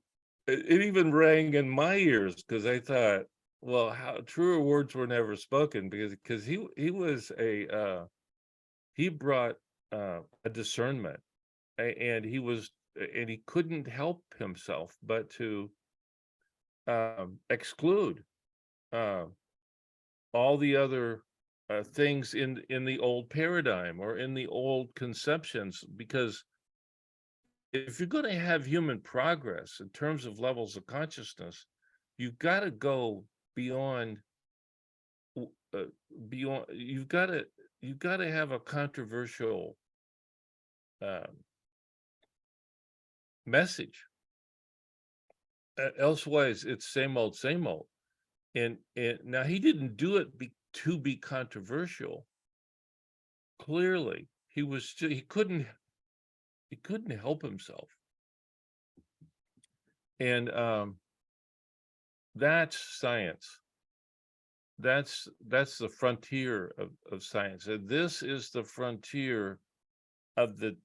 even rang in my ears, because I thought, well, how truer words were never spoken, because he was he brought a discernment, and he couldn't help himself but to exclude all the other things in the old paradigm or in the old conceptions, because if you're going to have human progress in terms of levels of consciousness, you've got to go beyond. You've got to have a controversial message. Elsewise, it's same old, same old. And now he didn't do it to be controversial. Clearly, he couldn't help himself. And that's science. That's the frontier of science. And this is the frontier of the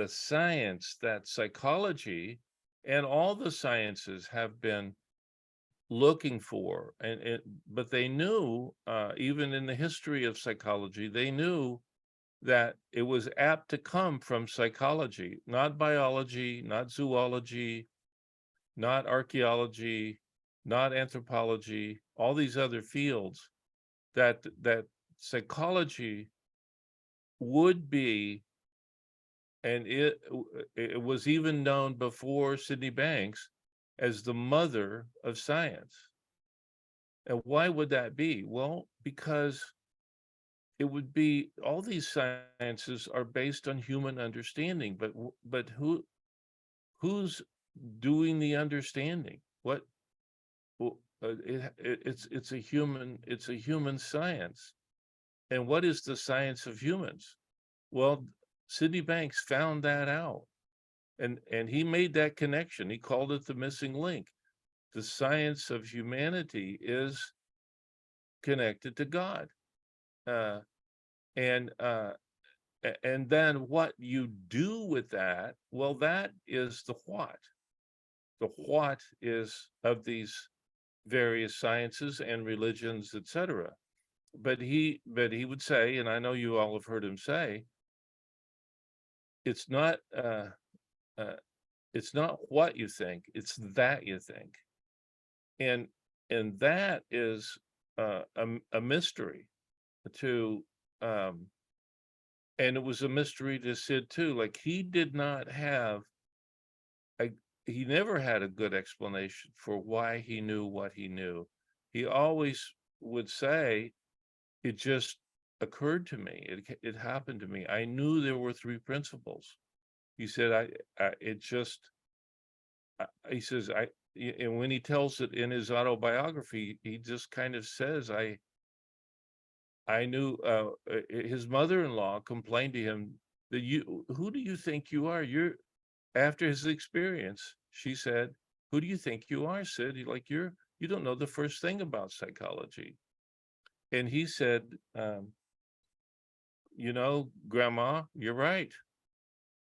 science that psychology and all the sciences have been looking for. But they knew, even in the history of psychology, they knew that it was apt to come from psychology, not biology, not zoology, not archaeology, not anthropology, all these other fields, that psychology would be, and it was even known before Sydney Banks as the mother of science. And why would that be? Well, because it would be, all these sciences are based on human understanding, but who's doing the understanding? It's a human science. And what is the science of humans? Well, Sidney Banks found that out. And he made that connection. He called it the missing link. The science of humanity is connected to God. And then what you do with that, well, that is the what. The what is of these various sciences and religions, etc. But he would say, and I know you all have heard him say, it's not what you think, it's that you think. And that is a mystery to and it was a mystery to Sid too. Like he never had a good explanation for why he knew what he knew. He always would say, it just occurred to me, it happened to me. I knew there were three principles. He said, he says, and when he tells it in his autobiography, he just kind of says, I knew, his mother-in-law complained to him that who do you think you are? After his experience, she said, who do you think you are, Sid? You don't know the first thing about psychology. And he said, Grandma, you're right.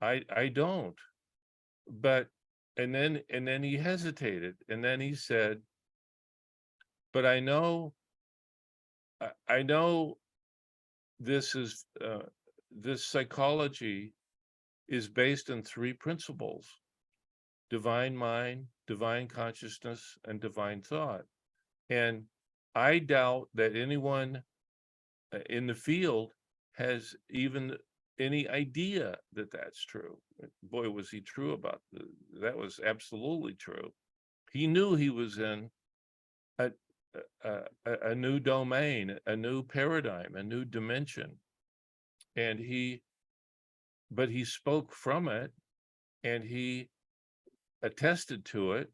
I don't. But, and then he hesitated. And then he said, but I know this psychology is based on three principles: divine mind, divine consciousness, and divine thought. And I doubt that anyone in the field has even any idea that that's true. Boy, was he true about that. Was absolutely true. He knew he was in a new domain, a new paradigm, a new dimension. And but he spoke from it, and he attested to it,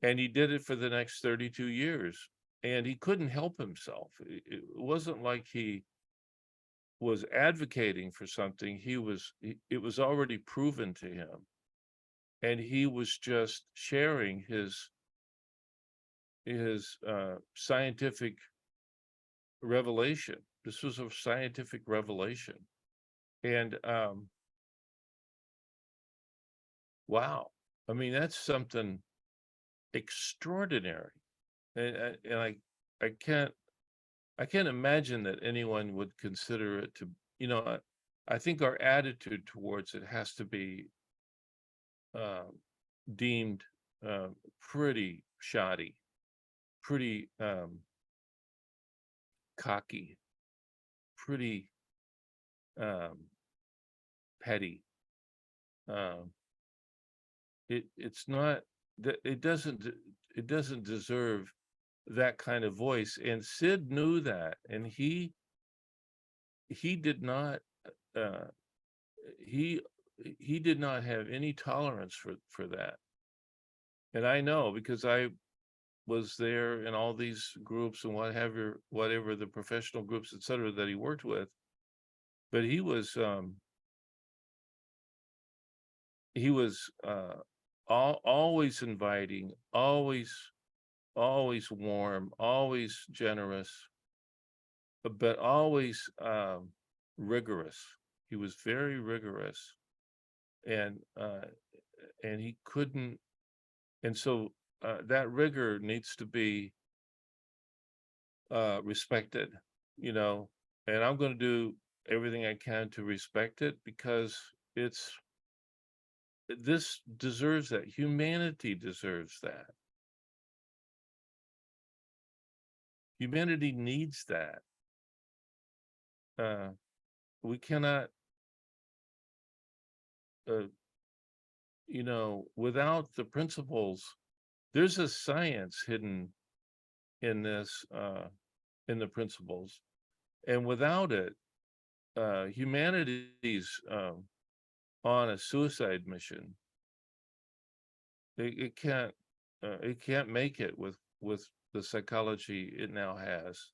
and he did it for the next 32 years. And he couldn't help himself. It wasn't like he was advocating for something. It was already proven to him. And he was just sharing his scientific revelation. This was a scientific revelation. And wow, I mean, that's something extraordinary. And I can't imagine that anyone would consider it to, I think our attitude towards it has to be deemed pretty shoddy, pretty cocky, pretty petty. It's not that it doesn't deserve that kind of voice. And Sid knew that, and he did not he did not have any tolerance for that. And I know, because I was there in all these groups and whatever the professional groups, etc., that he worked with. But he was always inviting, always warm, always generous, but always rigorous. He was very rigorous, and he couldn't, and so that rigor needs to be respected, and I'm going to do everything I can to respect it, because this deserves that. Humanity deserves that. Humanity needs that. We cannot, without the principles, there's a science hidden in this, in the principles. And without it, humanity's on a suicide mission. It can't make it with the psychology it now has,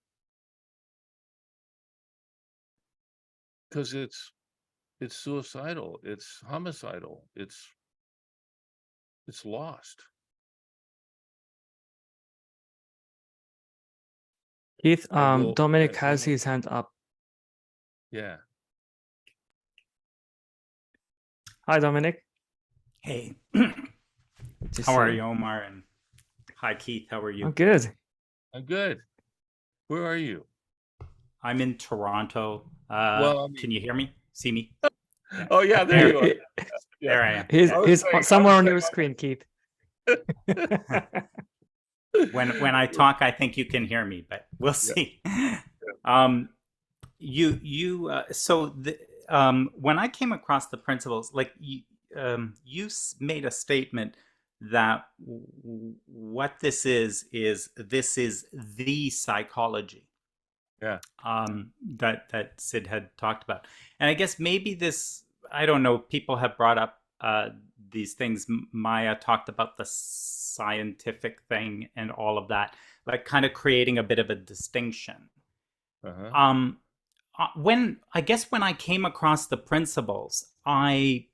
because it's suicidal, it's homicidal, it's lost. Keith, I will- Dominic I- has his hand up. Yeah. Hi, Dominic. Hey, Good to how are see you, Omar? And hi, Keith. How are I'm you? good. I'm good. Where are you? I'm in Toronto. Well, I mean- Can you hear me? See me? Oh yeah, there you are. Yeah. There I am. He's I was he's saying- I was somewhere on saying your I'm- screen, Keith. When I talk, I think you can hear me, but we'll see. When I came across the principles, like you made a statement that what this is the psychology. Yeah. That Sid had talked about, and I guess maybe this, I don't know, people have brought up these things. Maya talked about the scientific thing and all of that, like kind of creating a bit of a distinction. Uh-huh. When I came across the principles, I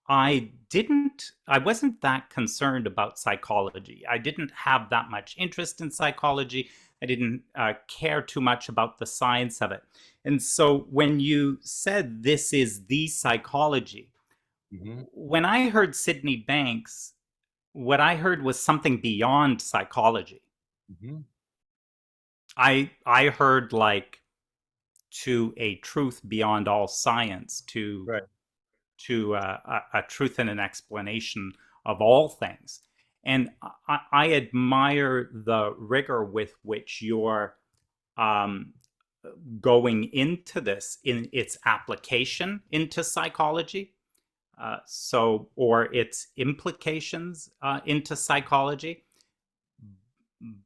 wasn't that concerned about psychology. I didn't have that much interest in psychology. I didn't care too much about the science of it. And so when you said this is the psychology, when I heard Sydney Banks, what I heard was something beyond psychology. I heard like to a truth beyond all science, to a truth and an explanation of all things. And I admire the rigor with which you're going into this in its application into psychology, or its implications into psychology.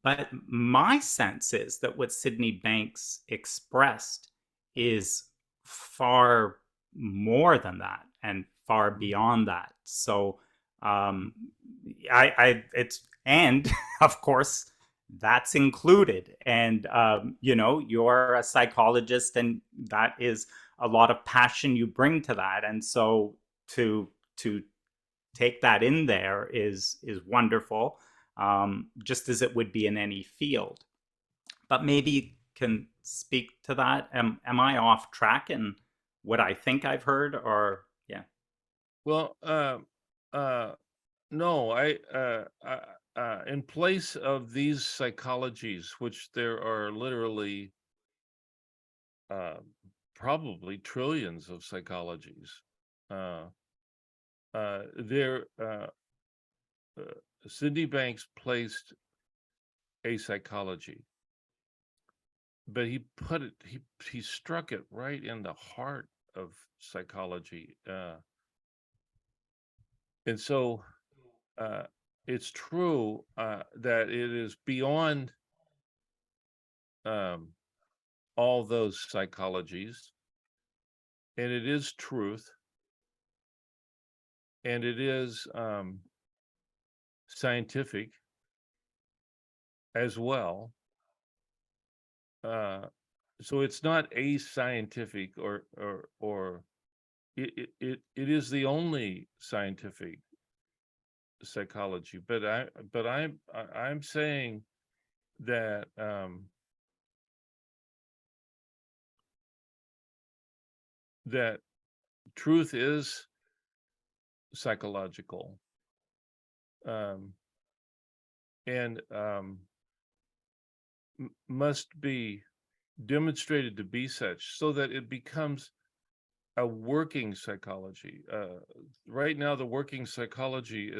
But my sense is that what Sydney Banks expressed is far more than that and far beyond that. So and of course that's included. And you're a psychologist, and that is a lot of passion you bring to that. And so to take that in there is wonderful, just as it would be in any field. But maybe you can speak to that. Am I off track in what I think I've heard, or yeah? Well, no, in place of these psychologies, which there are literally probably trillions of psychologies, Sydney Banks placed a psychology, but he struck it right in the heart of psychology. And so it's true that it is beyond all those psychologies, and it is truth, and it is scientific as well. So it's not ascientific, or it is the only scientific psychology. But I'm saying that that truth is psychological, and must be demonstrated to be such, so that it becomes a working psychology. Right now, the working psychology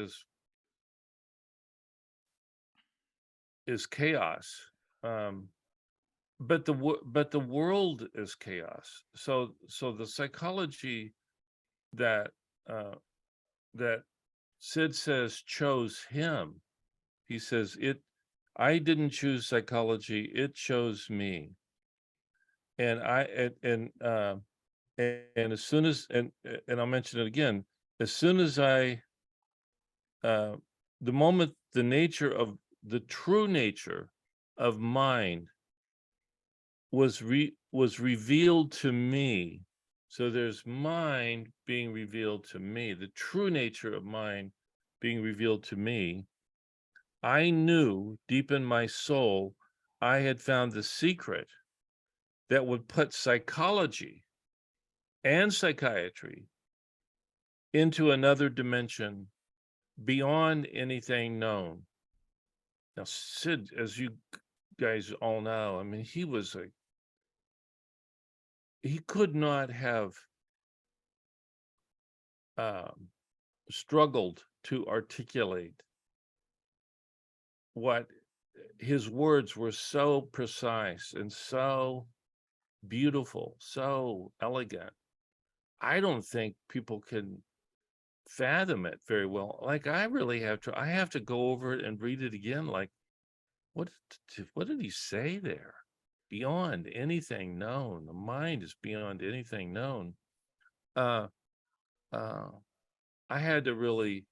is chaos, but the world is chaos. So the psychology that that Sid says chose him. He says I didn't choose psychology; it chose me. And and as soon as and I'll mention it again, as soon as the moment the true nature of mind was revealed to me, So there's mind being revealed to me, the true nature of mind being revealed to me. I knew deep in my soul, I had found the secret that would put psychology and psychiatry into another dimension beyond anything known. Now, Sid, as you guys all know, I mean, he could not have struggled to articulate what his words were, so precise and so beautiful, so elegant. I don't think people can fathom it very well. Like I have to go over it and read it again. Like, what did he say there? Beyond anything known. The mind is beyond anything known. Uh, I had to really,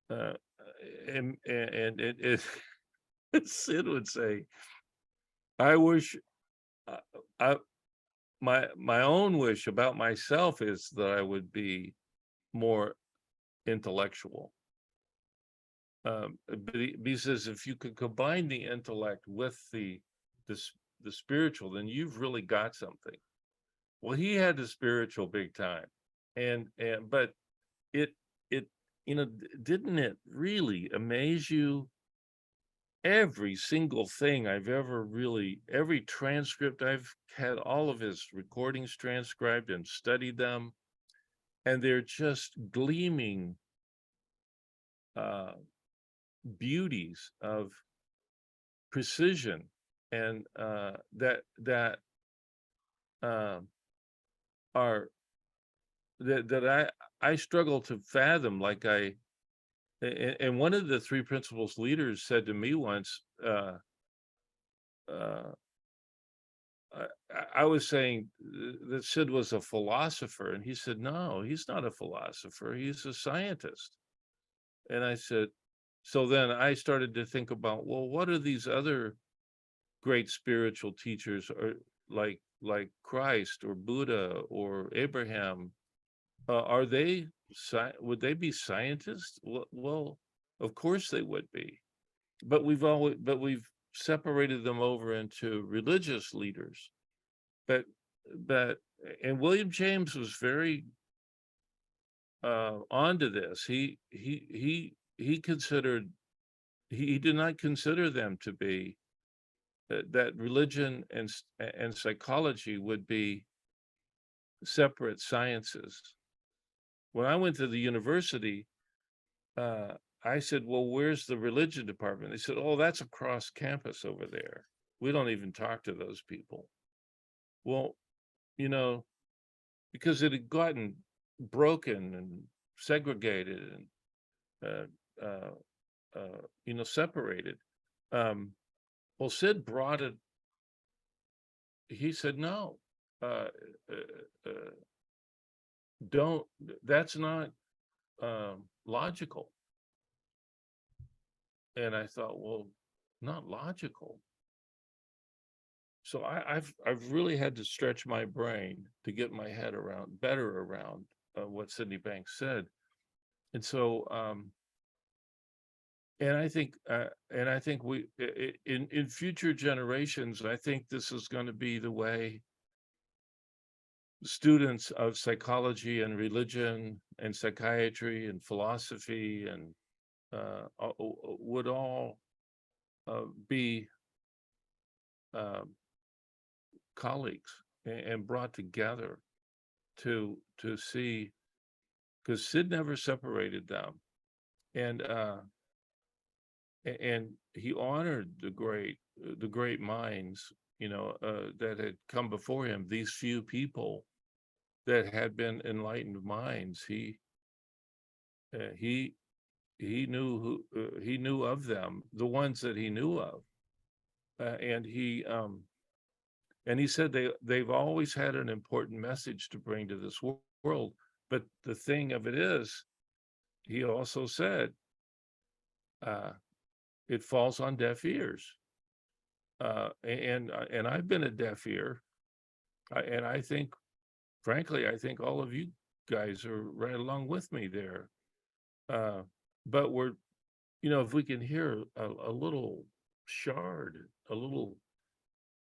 and it Sid would say, I wish, I my own wish about myself is that I would be more intellectual. But he says if you could combine the intellect with the spiritual, then you've really got something. Well, he had the spiritual big time, but it didn't it really amaze you? Every single thing every transcript, I've had all of his recordings transcribed and studied them, and they're just gleaming beauties of precision, and that are that I struggle to fathom. And one of the three principles leaders said to me once, I was saying that Sid was a philosopher, and he said, no, he's not a philosopher, he's a scientist. And I said, so then I started to think about, well, what are these other great spiritual teachers, or like Christ or Buddha or Abraham? Would they be scientists? Well, of course they would be, but we've separated them over into religious leaders. But and William James was very onto this. He considered, he did not consider them to be that religion and psychology would be separate sciences. When I went to the university, I said, well, where's the religion department? They said, oh, that's across campus over there. We don't even talk to those people. Well, because it had gotten broken and segregated and separated. Well, Sid brought it. He said, no, don't. That's not logical. And I thought, well, not logical. So I've really had to stretch my brain to get my head better around what Sydney Banks said. And so, and I think we, in future generations, I think this is going to be the way students of psychology and religion and psychiatry and philosophy and would all be colleagues and brought together to see, because Sid never separated them, and he honored the great minds, that had come before him. These few people that had been enlightened minds, he knew of them, the ones that he knew of, and he said they've always had an important message to bring to this world. But the thing of it is, he also said, it falls on deaf ears. And I've been a deaf ear, and I think frankly, I think all of you guys are right along with me there. But we're, if we can hear a little shard, a little,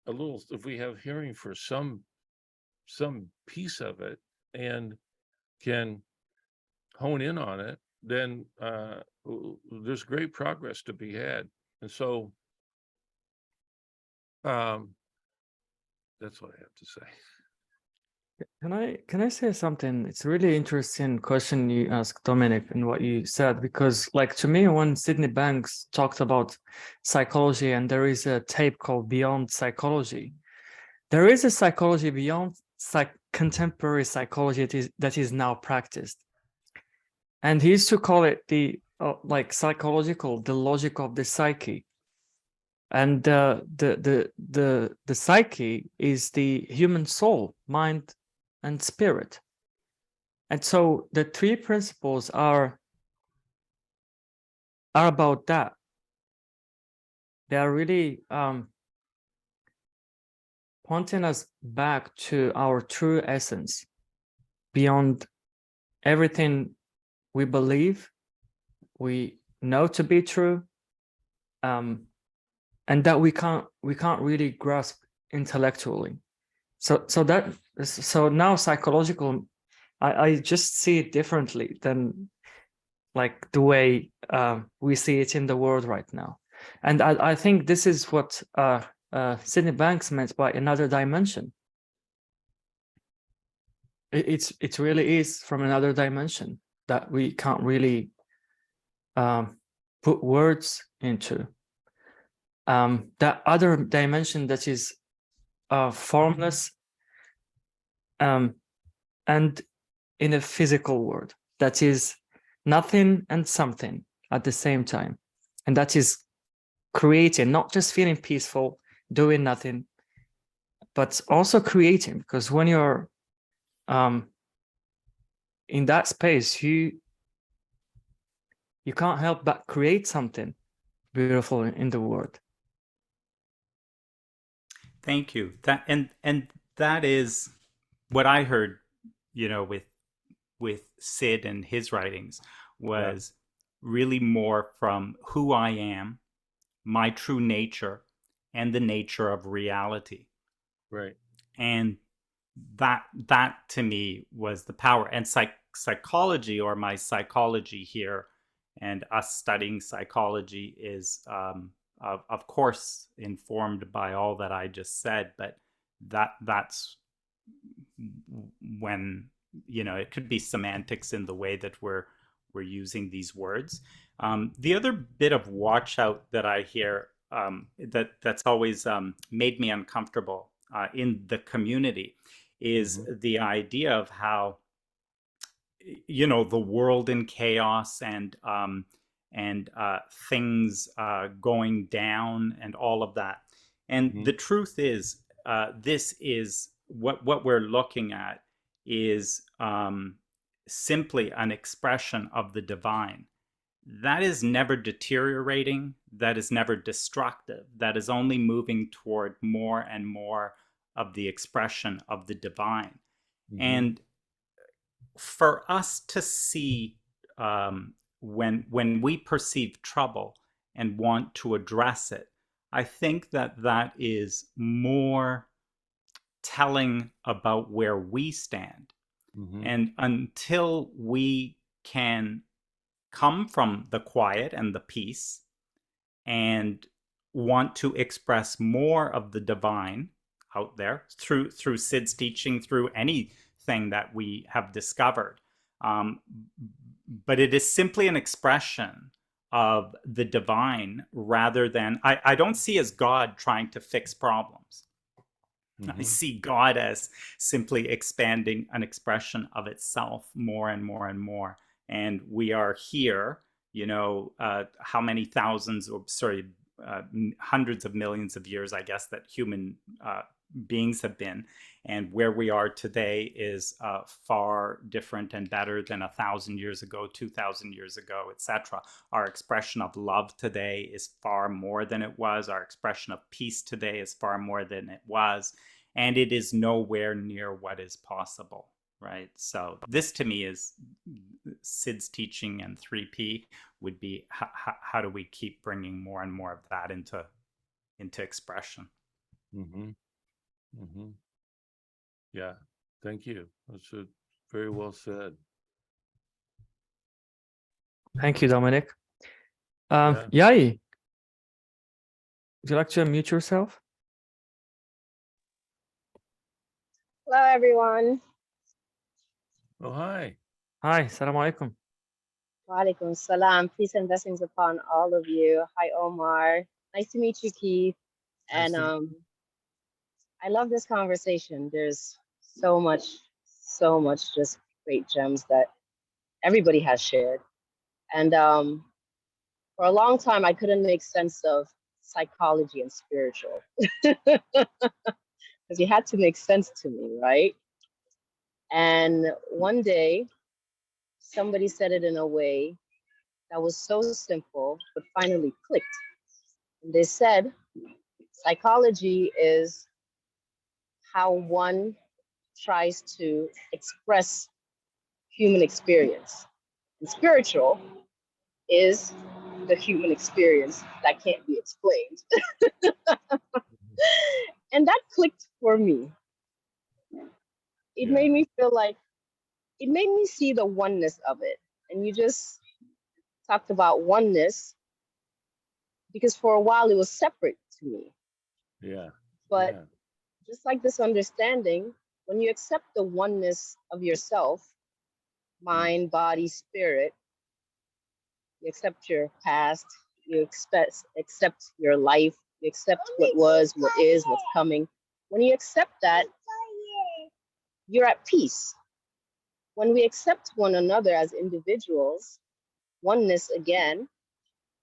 if we have hearing for some piece of it and can hone in on it, then there's great progress to be had. And so that's what I have to say. Can I say something? It's a really interesting question you asked, Dominic, and what you said, because like to me, when Sydney Banks talked about psychology, and there is a tape called Beyond Psychology, there is a psychology beyond contemporary psychology that is now practiced. And he used to call it the like psychological, the logic of the psyche. And the psyche is the human soul, mind, and spirit. And so the three principles are about that. They are really pointing us back to our true essence, beyond everything we believe, we know to be true, and that we can't really grasp intellectually. So now psychological, I just see it differently than like the way we see it in the world right now. And I think this is what Sydney Banks meant by another dimension. It really is from another dimension that we can't really put words into. That other dimension that is formless and in a physical world, that is nothing and something at the same time, and that is creating, not just feeling peaceful, doing nothing, but also creating, because when you're in that space, you can't help but create something beautiful in the world. Thank you. That and that is what I heard, with Sid and his writings was really more from who I am, my true nature, and the nature of reality. Right. And that to me was the power. And psychology, or my psychology here, and us studying psychology is of course informed by all that I just said, but that's when it could be semantics in the way that we're using these words. The other bit of watch out that I hear that's always made me uncomfortable in the community is the idea of how the world in chaos and things going down and all of that. And the truth is, this is what we're looking at is simply an expression of the divine. That is never deteriorating. That is never destructive. That is only moving toward more and more of the expression of the divine. And for us to see when we perceive trouble and want to address it, I think that is more telling about where we stand. And until we can come from the quiet and the peace and want to express more of the divine out there through Sid's teaching, through anything that we have discovered, but it is simply an expression of the divine rather than, I don't see as God trying to fix problems. I see God as simply expanding an expression of itself more and more and more. And we are here, how many hundreds of millions of years, I guess, that human beings have been. And where we are today is far different and better than 1,000 years ago, 2,000 years ago, etc. Our expression of love today is far more than it was. Our expression of peace today is far more than it was. and it is nowhere near what is possible, right? So this to me is Sid's teaching, and 3P would be how do we keep bringing more and more of that into expression. Mm-hmm. Mm-hmm. Yeah, thank you. That's very well said. Thank you, Dominic. Yeah. Yai, would you like to unmute yourself? Hello, everyone. Oh, hi. Hi, salam alaikum. Walaikum salam. Peace and blessings upon all of you. Hi, Omar. Nice to meet you, Keith. Nice And to- I love this conversation. There's so much just great gems that everybody has shared. And for a long time, I couldn't make sense of psychology and spiritual because you had to make sense to me, right? And one day, somebody said it in a way that was so simple, but finally clicked. And they said, psychology is how one tries to express human experience. And spiritual is the human experience that can't be explained. And that clicked for me. It Yeah. made me feel like, it made me see the oneness of it. And you just talked about oneness because for a while it was separate to me. Yeah. But yeah. just like this understanding, when you accept the oneness of yourself, mind, body, spirit, you accept your past, you accept your life, you accept what was, what is, what's coming. When you accept that, you're at peace. When we accept one another as individuals, oneness again,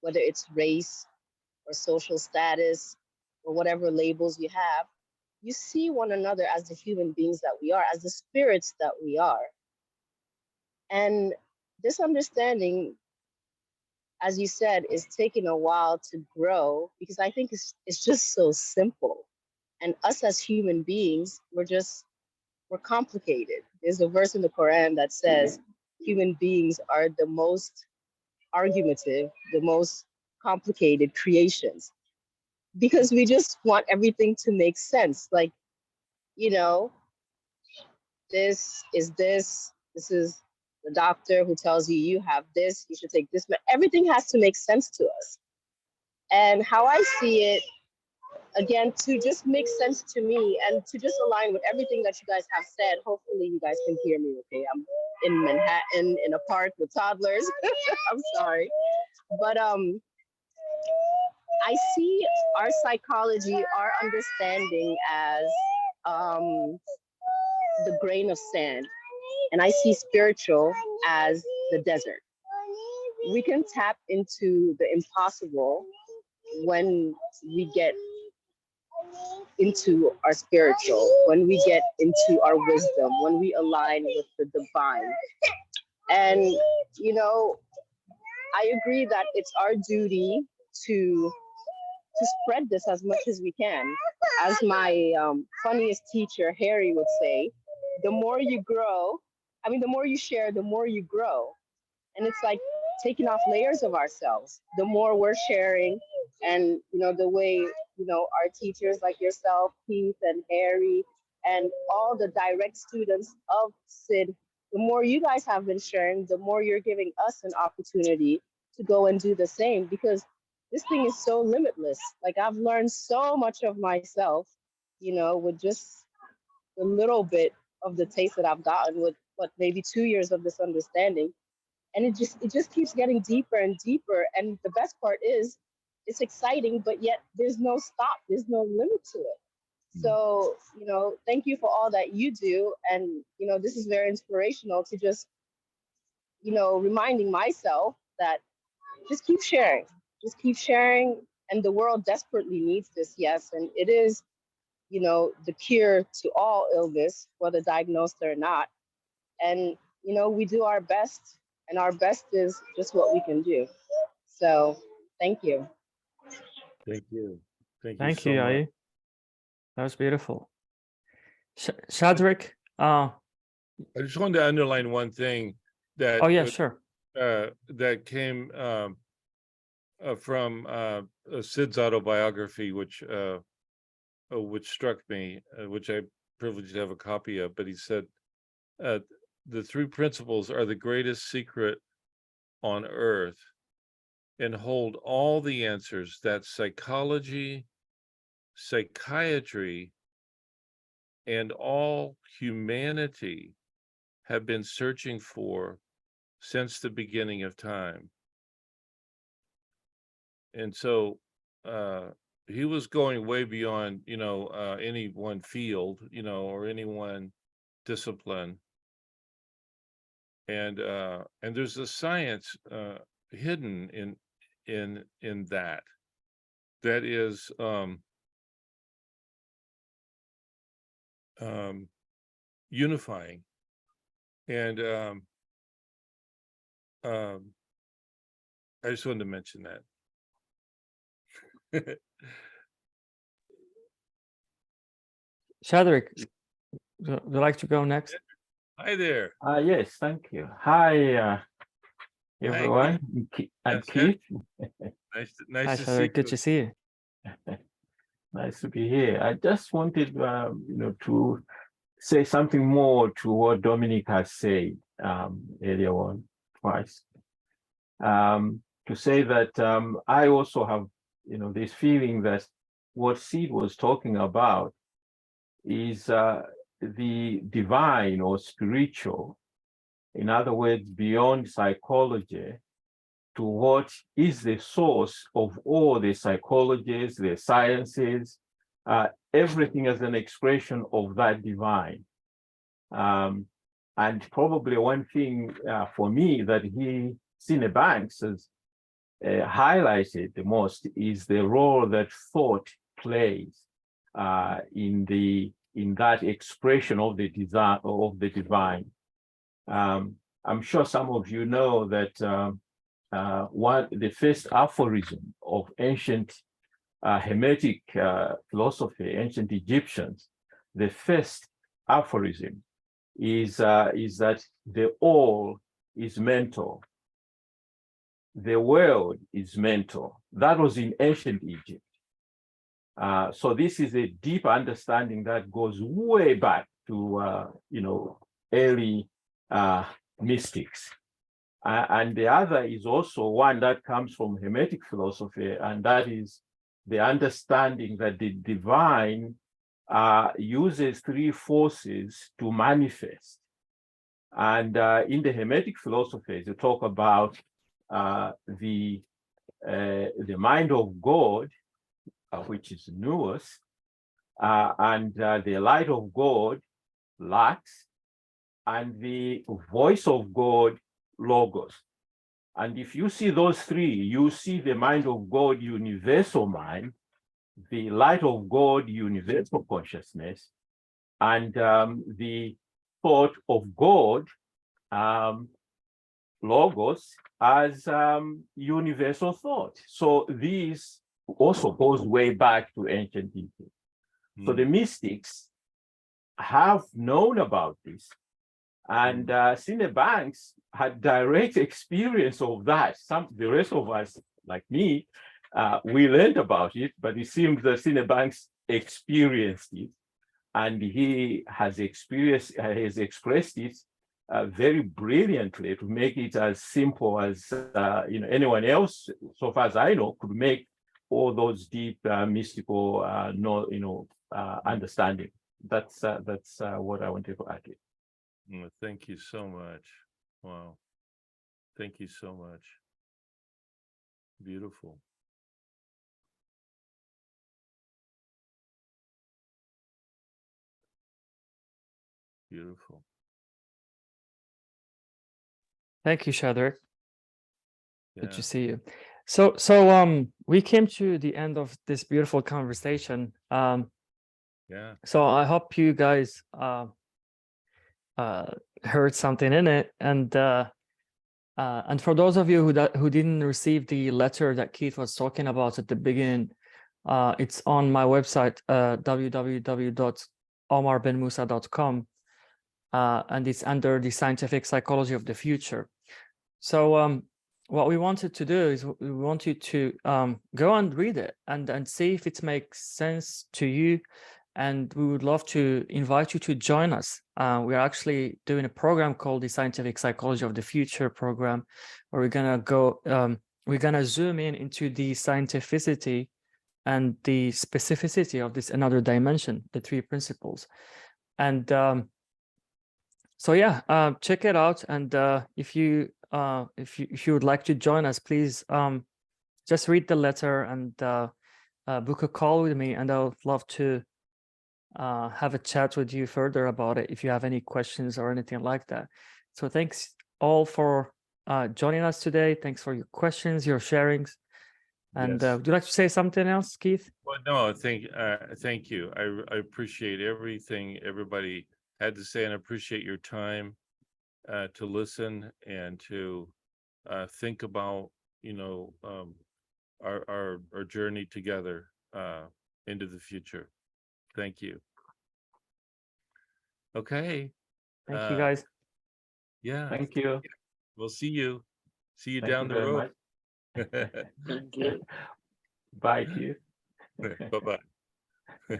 whether it's race or social status or whatever labels you have, you see one another as the human beings that we are, as the spirits that we are. And this understanding, as you said, is taking a while to grow because I think it's just so simple. And us as human beings, we're complicated. There's a verse in the Quran that says human beings are the most argumentative, the most complicated creations because we just want everything to make sense. Like, you know, this is the doctor who tells you you have this, you should take this. Everything has to make sense to us. And how I see it, again, to just make sense to me and to just align with everything that you guys have said. Hopefully you guys can hear me okay. I'm in Manhattan in a park with toddlers. I'm sorry. But I see our psychology, our understanding as the grain of sand. And I see spiritual as the desert. We can tap into the impossible when we get into our spiritual, when we get into our wisdom, when we align with the divine. And, you know, I agree that it's our duty to spread this as much as we can. As my funniest teacher, Harry, would say, the more you grow, the more you share, the more you grow. And it's like taking off layers of ourselves. The more we're sharing, and the way our teachers like yourself, Keith and Harry, and all the direct students of SID, the more you guys have been sharing, the more you're giving us an opportunity to go and do the same, because this thing is so limitless. Like, I've learned so much of myself, with just a little bit of the taste that I've gotten with maybe 2 years of this understanding. And it just keeps getting deeper and deeper. And the best part is it's exciting, but yet there's no stop. There's no limit to it. So, thank you for all that you do. And, this is very inspirational to just, reminding myself that just keep sharing. Just keep sharing. And the world desperately needs this, yes. And it is, the cure to all illness, whether diagnosed or not. And, we do our best. And our best is just what we can do. So thank you. Thank you. Thank you Thank so you, much. Yai. That was beautiful. Shadrach. I just wanted to underline one thing that Oh yeah, sure. that came from Sid's autobiography, which struck me, which I'm privileged to have a copy of. But he said, the three principles are the greatest secret on earth and hold all the answers that psychology, psychiatry, and all humanity have been searching for since the beginning of time. And so he was going way beyond, any one field, or any one discipline. And there's a science hidden in that is unifying. And I just wanted to mention that. Shadrach, would you like to go next? Hi there. Yes, thank you. Hi, everyone. I'm Yes, Keith. Nice Hi, to see Shadrach. Good you. to see you. Nice to be here. I just wanted, to say something more to what Dominic has said earlier on twice. To say that I also have, this feeling that what Sid was talking about is the divine or spiritual, in other words, beyond psychology, to what is the source of all the psychologies, the sciences, everything as an expression of that divine. And probably one thing for me that Sine Banks has highlighted the most is the role that thought plays in that expression of the divine. I'm sure some of you know that the first aphorism of ancient Hermetic philosophy, ancient Egyptians, the first aphorism is that the all is mental. The world is mental. That was in ancient Egypt. So this is a deep understanding that goes way back to early mystics. And the other is also one that comes from Hermetic philosophy, and that is the understanding that the divine uses three forces to manifest. And in the Hermetic philosophies, you talk about the mind of God, which is nous, and the light of God, lax, and the voice of God, logos. And if you see those three, you see the mind of God, universal mind, the light of God, universal consciousness, and the thought of God, logos, as universal thought. So these also goes way back to ancient Egypt. So the mystics have known about this, and Sine Banks had direct experience of that. The rest of us, like me, we learned about it, but it seems that Sine Banks experienced it, and he has expressed it very brilliantly to make it as simple as anyone else, so far as I know, could make all those deep mystical understanding. That's what I wanted to add. Thank you so much. Wow. Thank you so much. Beautiful. Beautiful. Thank you, Shadrach. Good Yeah. to see you. So we came to the end of this beautiful conversation. Yeah. So I hope you guys heard something in it, and for those of you who didn't receive the letter that Keith was talking about at the beginning, it's on my website, omarbenmoussa.com, and it's under the scientific psychology of the future. So what we wanted to do is we want you to go and read it and see if it makes sense to you. And we would love to invite you to join us. We're actually doing a program called the Scientific Psychology of the Future program, where we're gonna go, we're gonna zoom in into the scientificity and the specificity of this another dimension, the 3 principles. And so yeah, check it out. And if you would like to join us, please just read the letter and book a call with me, and I'll love to have a chat with you further about it if you have any questions or anything like that. So thanks all for joining us today. Thanks for your questions, your sharings. And Yes. would you like to say something else, Keith? Well, no, thank you. I appreciate everything everybody had to say, and I appreciate your time to listen and to think about, you know, our journey together into the future. Thank you. Okay. Thank you, guys. Yeah. Thank you. We'll see you. See you Thank down you the very road. much. Bye, Keith. Bye-bye.